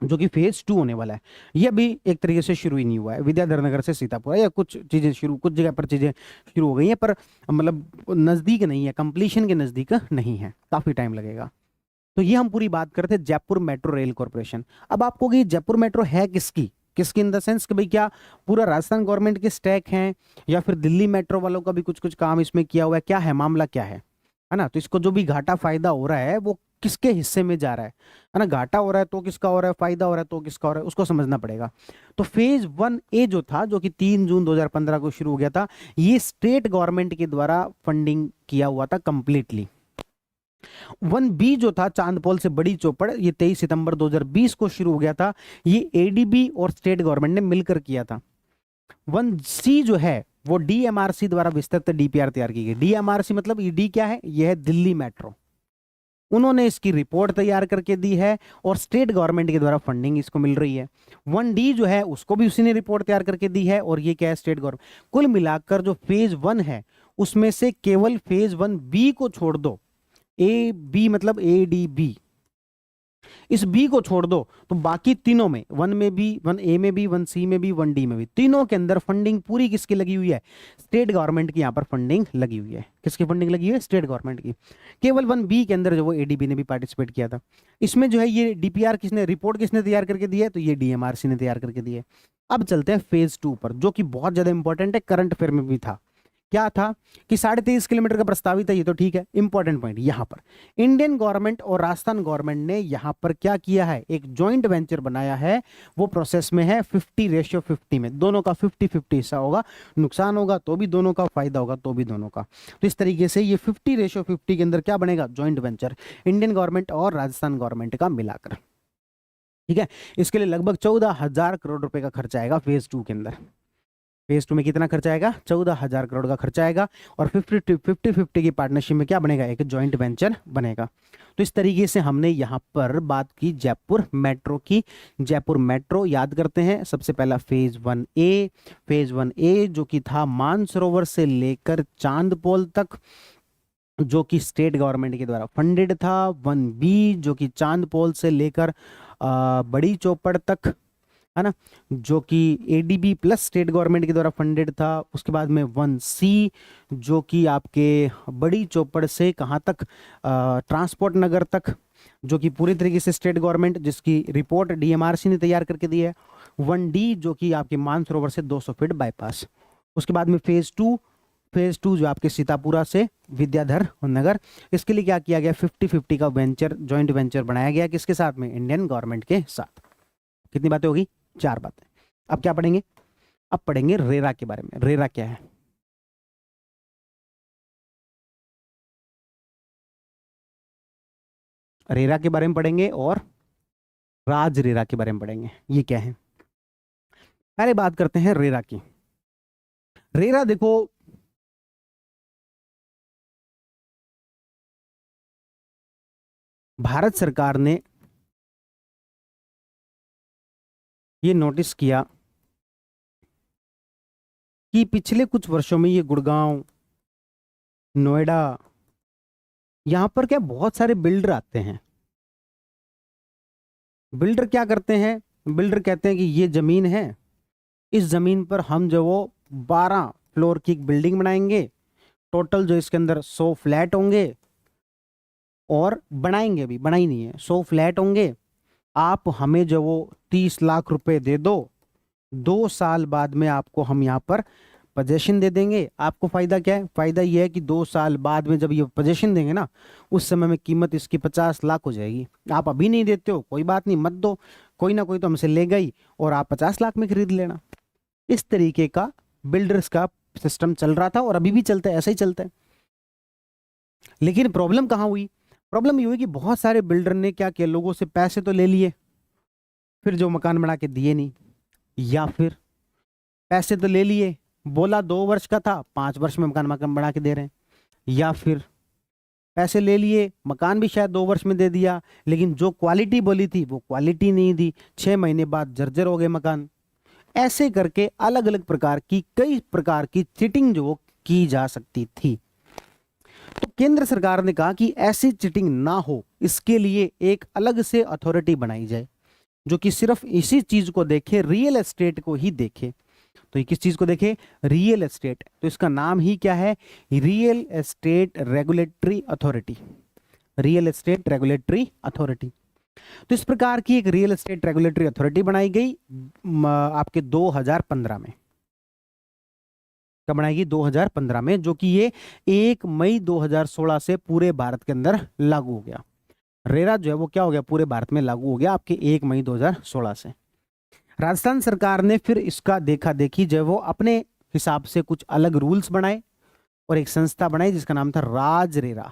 जो कि फेज 2 होने वाला है। ये अभी एक तरीके से शुरू ही नहीं हुआ है, विद्याधर नगर से सीतापुरा, या कुछ चीजें शुरू, कुछ जगह पर चीजें शुरू हो गई हैं, पर मतलब नजदीक नहीं है, कंप्लीशन के नजदीक नहीं है, काफी टाइम लगेगा। तो ये हम पूरी बात करते हैं जयपुर मेट्रो रेल कॉर्पोरेशन। अब आपको कि जयपुर मेट्रो है किसकी, किसकी इन द सेंस कि भाई क्या पूरा राजस्थान गवर्नमेंट के स्टैक हैं, या फिर दिल्ली मेट्रो वालों का भी कुछ कुछ काम इसमें किया हुआ है, क्या है मामला, क्या है ना। तो इसको जो भी घाटा फायदा हो रहा है वो किसके हिस्से में जा रहा है ना। घाटा हो रहा है तो किसका हो रहा है, फायदा हो रहा है तो किसका हो रहा है, उसको समझना पड़ेगा। तो फेज 1A जो था, जो कि 3 जून 2015 को शुरू हो गया था, ये स्टेट गवर्नमेंट के द्वारा फंडिंग किया हुआ था कंप्लीटली। 1B जो था चांदपोल से बड़ी चौपड़, ये 23 सितंबर 2020 को शुरू हो गया था, ये ADB और स्टेट गवर्नमेंट ने मिलकर किया था। 1C जो है वो डीएमआरसी द्वारा विस्तृत डीपीआर तैयार की गई। डीएमआरसी मतलब डी क्या है, यह है दिल्ली मेट्रो। उन्होंने इसकी रिपोर्ट तैयार करके दी है और स्टेट गवर्नमेंट के द्वारा फंडिंग इसको मिल रही है। 1D जो है उसको भी उसी ने रिपोर्ट तैयार करके दी है, और ये क्या है, स्टेट गवर्नमेंट। कुल मिलाकर जो फेज 1 है उसमें से केवल फेज 1B को छोड़ दो, ए बी मतलब ADB, इस बी को छोड़ दो तो बाकी तीनों में, 1 में भी, 1A में भी, 1C में भी, 1D में भी, तीनों के अंदर फंडिंग पूरी किसकी लगी हुई है, स्टेट गवर्नमेंट की यहाँ पर फंडिंग लगी हुई है। किसकी फंडिंग लगी हुई है, स्टेट गवर्नमेंट की। केवल 1B के अंदर जो वो ADB ने भी पार्टिसिपेट किया था। इसमें जो है ये डीपीआर किसने, रिपोर्ट किसने तैयार करके दी है, तो ये डीएमआरसी ने तैयार करके दी है। अब चलते हैं फेज 2 पर, जो कि बहुत ज्यादा इंपॉर्टेंट है, करंट अफेयर में भी था। क्या था कि 23.5 किलोमीटर का प्रस्तावित है, ये तो ठीक है। इंपॉर्टेंट पॉइंट यहां पर, इंडियन गवर्नमेंट और राजस्थान गवर्नमेंट ने यहां पर क्या किया है, एक जॉइंट वेंचर बनाया है। वो प्रोसेस में है 50:50 में, दोनों का 50-50 हिस्सा होगा। नुकसान होगा तो भी दोनों का, फायदा होगा तो भी दोनों का। तो इस तरीके से ये 50:50 के अंदर क्या बनेगा, जॉइंट वेंचर, इंडियन गवर्नमेंट और राजस्थान गवर्नमेंट का मिलाकर। ठीक है, इसके लिए लगभग 14,000 करोड़ रुपए का खर्चा आएगा फेज 2 के अंदर। फेज 2 में कितना खर्चा आएगा, 14,000 करोड़ का खर्चा आएगा, और 50-50 की पार्टनरशिप में क्या बनेगा, एक जॉइंट वेंचर बनेगा। तो इस तरीके से हमने यहां पर बात की जयपुर मेट्रो की। जयपुर मेट्रो याद करते हैं, सबसे पहला फेज 1A, फेज 1A जो कि था मानसरोवर से लेकर चांदपोल तक, जो कि स्टेट गवर्नमेंट के द्वारा फंडेड था। 1B जो कि चांदपोल से लेकर बड़ी चौपड़ तक, है ना, जो कि ADB प्लस स्टेट गवर्नमेंट के द्वारा फंडेड था। उसके बाद में 1C जो कि आपके बड़ी चौपड़ से कहाँ तक, ट्रांसपोर्ट नगर तक, जो कि पूरी तरीके से स्टेट गवर्नमेंट, जिसकी रिपोर्ट डीएमआरसी ने तैयार करके दी है। 1D जो कि आपके मानसरोवर से 200 फीट बाईपास। उसके बाद में फेज 2 जो आपके सीतापुरा से विद्याधर नगर, इसके लिए क्या किया गया, 50-50 का वेंचर, जॉइंट वेंचर बनाया गया। किसके साथ में, इंडियन गवर्नमेंट के साथ। कितनी बातें होगी, 4 बातें। अब क्या पढ़ेंगे, अब पढ़ेंगे रेरा के बारे में। रेरा क्या है, रेरा के बारे में पढ़ेंगे, और राज रेरा के बारे में पढ़ेंगे, ये क्या है। पहले बात करते हैं रेरा की। रेरा देखो, भारत सरकार ने ये नोटिस किया कि पिछले कुछ वर्षों में ये गुड़गांव, नोएडा, यहां पर क्या बहुत सारे बिल्डर आते हैं। बिल्डर क्या करते हैं, बिल्डर कहते हैं कि ये जमीन है, इस जमीन पर हम जो वो 12 फ्लोर की एक बिल्डिंग बनाएंगे, टोटल जो इसके अंदर 100 फ्लैट होंगे, और बनाएंगे भी, बनाई नहीं है, 100 फ्लैट होंगे। आप हमें जो वो 30 लाख रुपए दे दो, 2 साल बाद में आपको हम यहाँ पर पोजेशन दे देंगे। आपको फायदा क्या है, फायदा ये है कि 2 साल बाद में जब ये पोजेशन देंगे ना, उस समय में कीमत इसकी 50 लाख हो जाएगी। आप अभी नहीं देते हो, कोई बात नहीं, मत दो, कोई ना कोई तो हमसे लेगा ही, और आप 50 लाख में खरीद लेना। इस तरीके का बिल्डर्स का सिस्टम चल रहा था, और अभी भी चलता है, ऐसा ही चलता है। लेकिन प्रॉब्लम कहाँ हुई, प्रॉब्लम ये हुई कि बहुत सारे बिल्डर ने क्या किया, लोगों से पैसे तो ले लिए, फिर जो मकान बना के दिए नहीं, या फिर पैसे तो ले लिए, बोला 2 वर्ष का था, 5 वर्ष में मकान मकान बना के दे रहे हैं, या फिर पैसे ले लिए, मकान भी शायद 2 वर्ष में दे दिया, लेकिन जो क्वालिटी बोली थी वो क्वालिटी नहीं दी, 6 महीने बाद जर्जर हो गए मकान। ऐसे करके अलग अलग प्रकार की, कई प्रकार की चीटिंग जो की जा सकती थी। तो केंद्र सरकार ने कहा कि ऐसी चीटिंग ना हो, इसके लिए एक अलग से अथॉरिटी बनाई जाए, जो कि सिर्फ इसी चीज को देखे, रियल एस्टेट को ही देखे। तो ये किस चीज को देखे, रियल एस्टेट। तो इसका नाम ही क्या है, real estate regulatory authority, real estate regulatory authority. तो इस प्रकार की एक रियल एस्टेट रेगुलेटरी अथॉरिटी बनाई गई आपके 2015 में। कब बनाएगी, 2015 में, जो कि ये 1 मई 2016 से पूरे भारत के अंदर लागू हो गया। रेरा जो है वो क्या हो गया, पूरे भारत में लागू हो गया आपके 1 मई 2016 से। राजस्थान सरकार ने फिर इसका देखा देखी जो है वो अपने हिसाब से कुछ अलग रूल्स बनाए, और एक संस्था बनाई जिसका नाम था राज रेरा।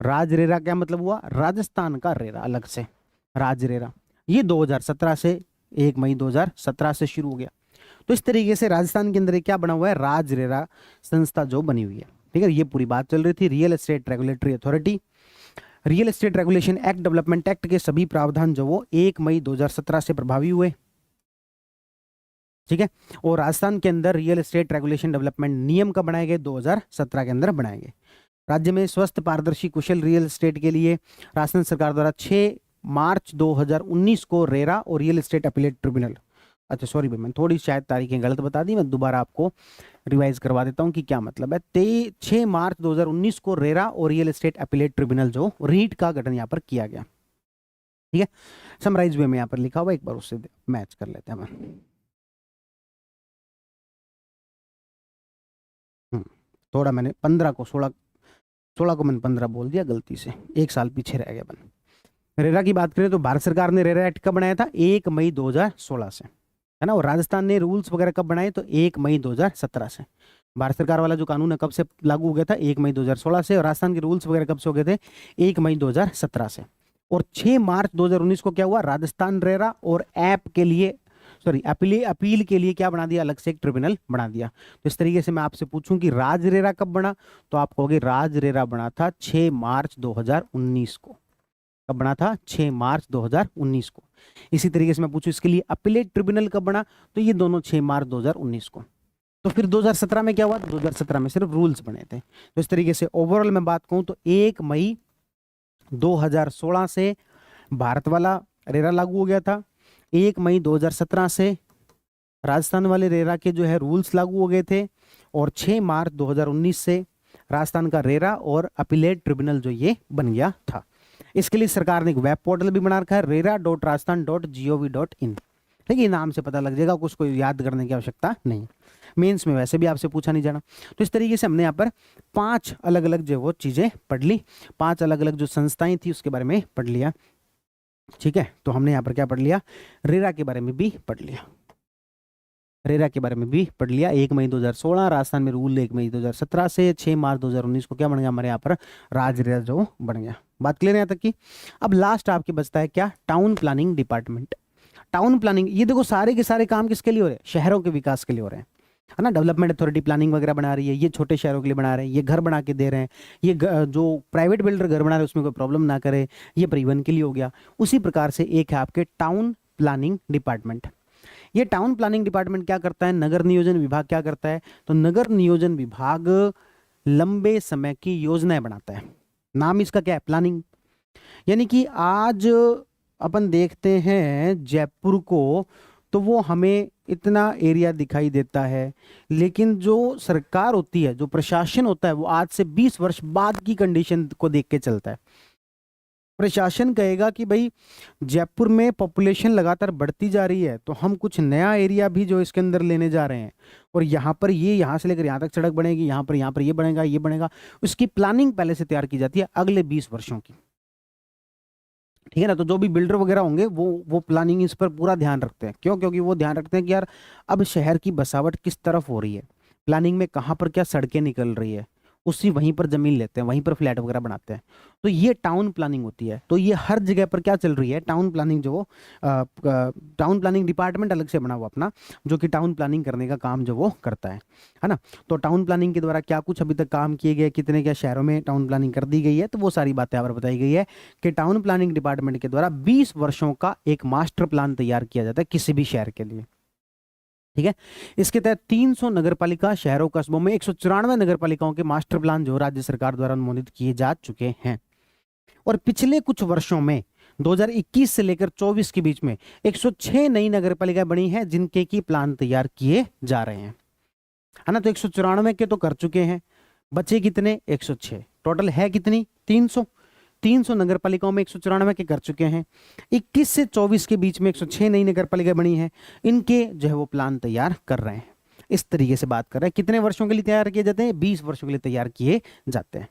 राज रेरा क्या मतलब हुआ, राजस्थान का रेरा, अलग से राज रेरा। ये 2017 से, 1 मई 2017 से शुरू हो गया। तो इस तरीके से राजस्थान के अंदर क्या बना हुआ है, राजरेरा संस्था जो बनी हुई है। ठीक है, ये पूरी बात चल रही थी। Real estate regulatory authority, real estate regulation act, development act के सभी प्रावधान जो वो 1 मई 2017 से प्रभावी हुए। ठीक है, और राजस्थान के अंदर रियल एस्टेट रेगुलेशन डेवलपमेंट नियम कब बनाए गए, 2017 के अंदर बनाए गए। राज्य में स्वस्थ पारदर्शी कुशल रियल एस्टेट के लिए राजस्थान सरकार द्वारा 6 मार्च 2019 को रेरा और रियल एस्टेट अपीलेट ट्रिब्यूनल, अच्छा सॉरी भाई, मैं थोड़ी शायद तारीखें गलत बता दी, मैं दोबारा आपको रिवाइज करवा देता हूं कि क्या मतलब है। 6 मार्च 2019 को रेरा और रियल एस्टेट अपीलेट ट्रिब्यूनल जो रीट का गठन यहाँ पर किया गया। ठीक है, समराइज वे में यहाँ पर लिखा हुआ, एक बार उससे मैच कर लेते हैं हम। थोड़ा मैंने 15 को 16 को मैंने 15 बोल दिया गलती से, एक साल पीछे रह गया बन। रेरा की बात करें तो भारत सरकार ने रेरा एक्ट कब बनाया था, 1 मई 2016 से, है ना। और राजस्थान ने रूल्स वगैरह कब बनाए, तो 1 मई 2017 से। भारत सरकार वाला जो कानून है कब से लागू हो गया था, 1 मई 2016 से। और राजस्थान के रूल्स वगैरह कब से हो गए थे, 1 मई 2017 से। और 6 मार्च 2019 को क्या हुआ, राजस्थान रेरा और ऐप के लिए, सॉरी अपील के लिए क्या बना दिया, अलग से एक ट्रिब्यूनल बना दिया। तो इस तरीके से मैं आपसे पूछूं कि राजरेरा कब बना, तो आप कहोगे राजरेरा बना था 6 मार्च 2019 को। कब बना था, 6 मार्च 2019 को। इसी तरीके से मैं पूछूं इसके लिए अपीलेट ट्रिब्यूनल कब बना, तो ये दोनों 6 मार्च 2019 को। तो फिर 2017 में क्या हुआ, 2017 में सिर्फ रूल्स बने थे। तो इस तरीके से ओवरऑल मैं बात कहूं तो 1 मई 2016 से भारत वाला रेरा लागू हो गया था। 1 मई 2017 से राजस्थान वाले रेरा के जो है रूल्स लागू हो गए थे। और 6 मार्च 2019 से राजस्थान का रेरा और अपीलेट ट्रिब्यूनल जो ये बन गया था। इसके लिए सरकार ने एक वेब पोर्टल भी बना रखा है, rera.rajasthan.gov.in। ठीक है, नाम से पता लग जाएगा, कुछ कोई याद करने की आवश्यकता नहीं। मेंस में वैसे भी आपसे पूछा नहीं जाना। तो इस तरीके से हमने यहाँ पर 5 अलग अलग जो वो चीजें पढ़ ली, 5 अलग अलग जो संस्थाएं थी उसके बारे में पढ़ लिया। ठीक है, तो हमने यहाँ पर क्या पढ़ लिया, रेरा के बारे में भी पढ़ लिया, रेरा के बारे में भी पढ़ लिया। 1 मई 2016 राजस्थान में रूल 1 मई 2017 से 6 मार्च 2019 को क्या बन गया हमारे यहाँ पर, राजरेरा जो बन गया। बात क्लियर है यहाँ तक की। अब लास्ट आपके बचता है क्या, town planning department. Town planning, ये देखो सारे के सारे काम किसके लिए हो रहे हैं, शहरों के विकास के लिए हो रहे हैं, है ना। डेवलपमेंट अथॉरिटी प्लानिंग वगैरह बना रही है, ये छोटे शहरों के लिए बना रहे हैं, ये घर बना के दे रहे हैं, ये जो प्राइवेट बिल्डर घर बना रहे हैं उसमें कोई प्रॉब्लम ना करे, ये परिवहन के लिए हो गया। उसी प्रकार से एक है आपके टाउन प्लानिंग डिपार्टमेंट। ये टाउन प्लानिंग डिपार्टमेंट क्या करता है, नगर नियोजन विभाग क्या करता है, तो नगर नियोजन विभाग लंबे समय की योजनाएं बनाता है। नाम इसका क्या है, प्लानिंग। यानी कि आज अपन देखते हैं जयपुर को, तो वो हमें इतना एरिया दिखाई देता है, लेकिन जो सरकार होती है, जो प्रशासन होता है, वो आज से 20 वर्ष बाद की कंडीशन को देख के चलता है। प्रशासन कहेगा कि भाई जयपुर में पॉपुलेशन लगातार बढ़ती जा रही है, तो हम कुछ नया एरिया भी जो इसके अंदर लेने जा रहे हैं, और यहाँ पर ये यहाँ से लेकर यहाँ तक सड़क बनेगी, यहाँ पर ये बनेगा, ये बनेगा। उसकी प्लानिंग पहले से तैयार की जाती है अगले 20 वर्षों की। ठीक है ना। तो जो भी बिल्डर वगैरह होंगे वो प्लानिंग इस पर पूरा ध्यान रखते हैं। क्यों, क्योंकि वो ध्यान रखते हैं कि यार अब शहर की बसावट किस तरफ हो रही है, प्लानिंग में कहाँ पर क्या सड़कें निकल रही है, उसी वहीं पर जमीन लेते हैं, वहीं पर फ्लैट वगैरह बनाते हैं। तो ये टाउन प्लानिंग होती है। तो ये हर जगह पर क्या चल रही है, टाउन प्लानिंग जो टाउन प्लानिंग डिपार्टमेंट अलग से बना हुआ अपना, जो कि टाउन प्लानिंग करने का काम जो वो करता है ना। तो टाउन प्लानिंग के द्वारा क्या कुछ अभी तक काम किए गए, कितने क्या शहरों में टाउन प्लानिंग कर दी गई है, तो वो सारी बातें यहाँ पर बताई गई है कि टाउन प्लानिंग डिपार्टमेंट के द्वारा 20 वर्षों का एक मास्टर प्लान तैयार किया जाता है किसी भी शहर के लिए। ठीक है, इसके तहत 300 नगरपालिका शहरों कस्बों में 194 नगरपालिकाओं के मास्टर प्लान जो राज्य सरकार द्वारा अनुमोदित किए जा चुके हैं। और पिछले कुछ वर्षों में 2021 से लेकर 24 के बीच में 106 नई नगरपालिकाएं बनी हैं जिनके की प्लान तैयार किए जा रहे हैं, है ना। तो 194 के तो कर चुके हैं, बचे कितने, 106। टोटल है कितनी, 300 नगरपालिकाओं में 194 के कर चुके हैं। 21 से 24 के बीच में 106 नई नगरपालिका बनी है, इनके जो है वो प्लान तैयार कर रहे हैं। इस तरीके से बात कर रहे हैं। कितने वर्षों के लिए तैयार किए जाते हैं, 20 वर्षों के लिए तैयार किए जाते हैं।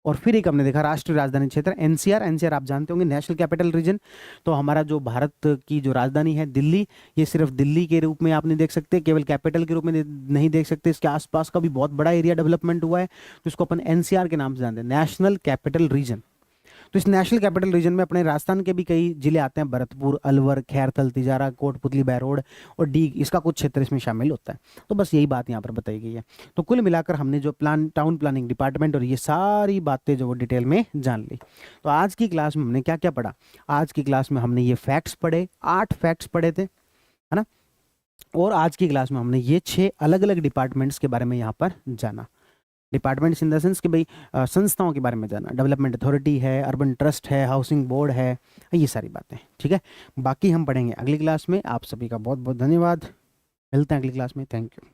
और फिर एक हमने देखा राष्ट्रीय राजधानी क्षेत्र, एनसीआर आप जानते होंगे, नेशनल कैपिटल रीजन। तो हमारा जो भारत की जो राजधानी है दिल्ली, ये सिर्फ दिल्ली के रूप में आप नहीं देख सकते, केवल कैपिटल के रूप में नहीं देख सकते, इसके आसपास का भी बहुत बड़ा एरिया डेवलपमेंट हुआ है, तो इसको अपन एनसीआर के नाम से जानते हैं, नेशनल कैपिटल रीजन। तो इस नेशनल कैपिटल रीजन में अपने राजस्थान के भी कई जिले आते हैं, भरतपुर, अलवर, खैरथल, तिजारा, कोटपुतली, बहरोड और डीग, इसका कुछ क्षेत्र इसमें शामिल होता है। तो बस यही बात यहाँ पर बताई गई है। तो कुल मिलाकर हमने जो टाउन प्लानिंग डिपार्टमेंट और ये सारी बातें जो वो डिटेल में जान ली। तो आज की क्लास में हमने क्या क्या पढ़ा? आज की क्लास में हमने ये फैक्ट्स पढ़े, 8 फैक्ट्स पढ़े थे, है ना। और आज की क्लास में हमने ये 6 अलग अलग डिपार्टमेंट्स के बारे में यहाँ पर जाना। डिपार्टमेंट्स इन द सेंस कि भाई संस्थाओं के बारे में जाना, डेवलपमेंट अथॉरिटी है, अर्बन ट्रस्ट है, हाउसिंग बोर्ड है, ये सारी बातें, ठीक है। बाकी हम पढ़ेंगे अगली क्लास में। आप सभी का बहुत बहुत धन्यवाद। मिलते हैं अगली क्लास में। Thank you.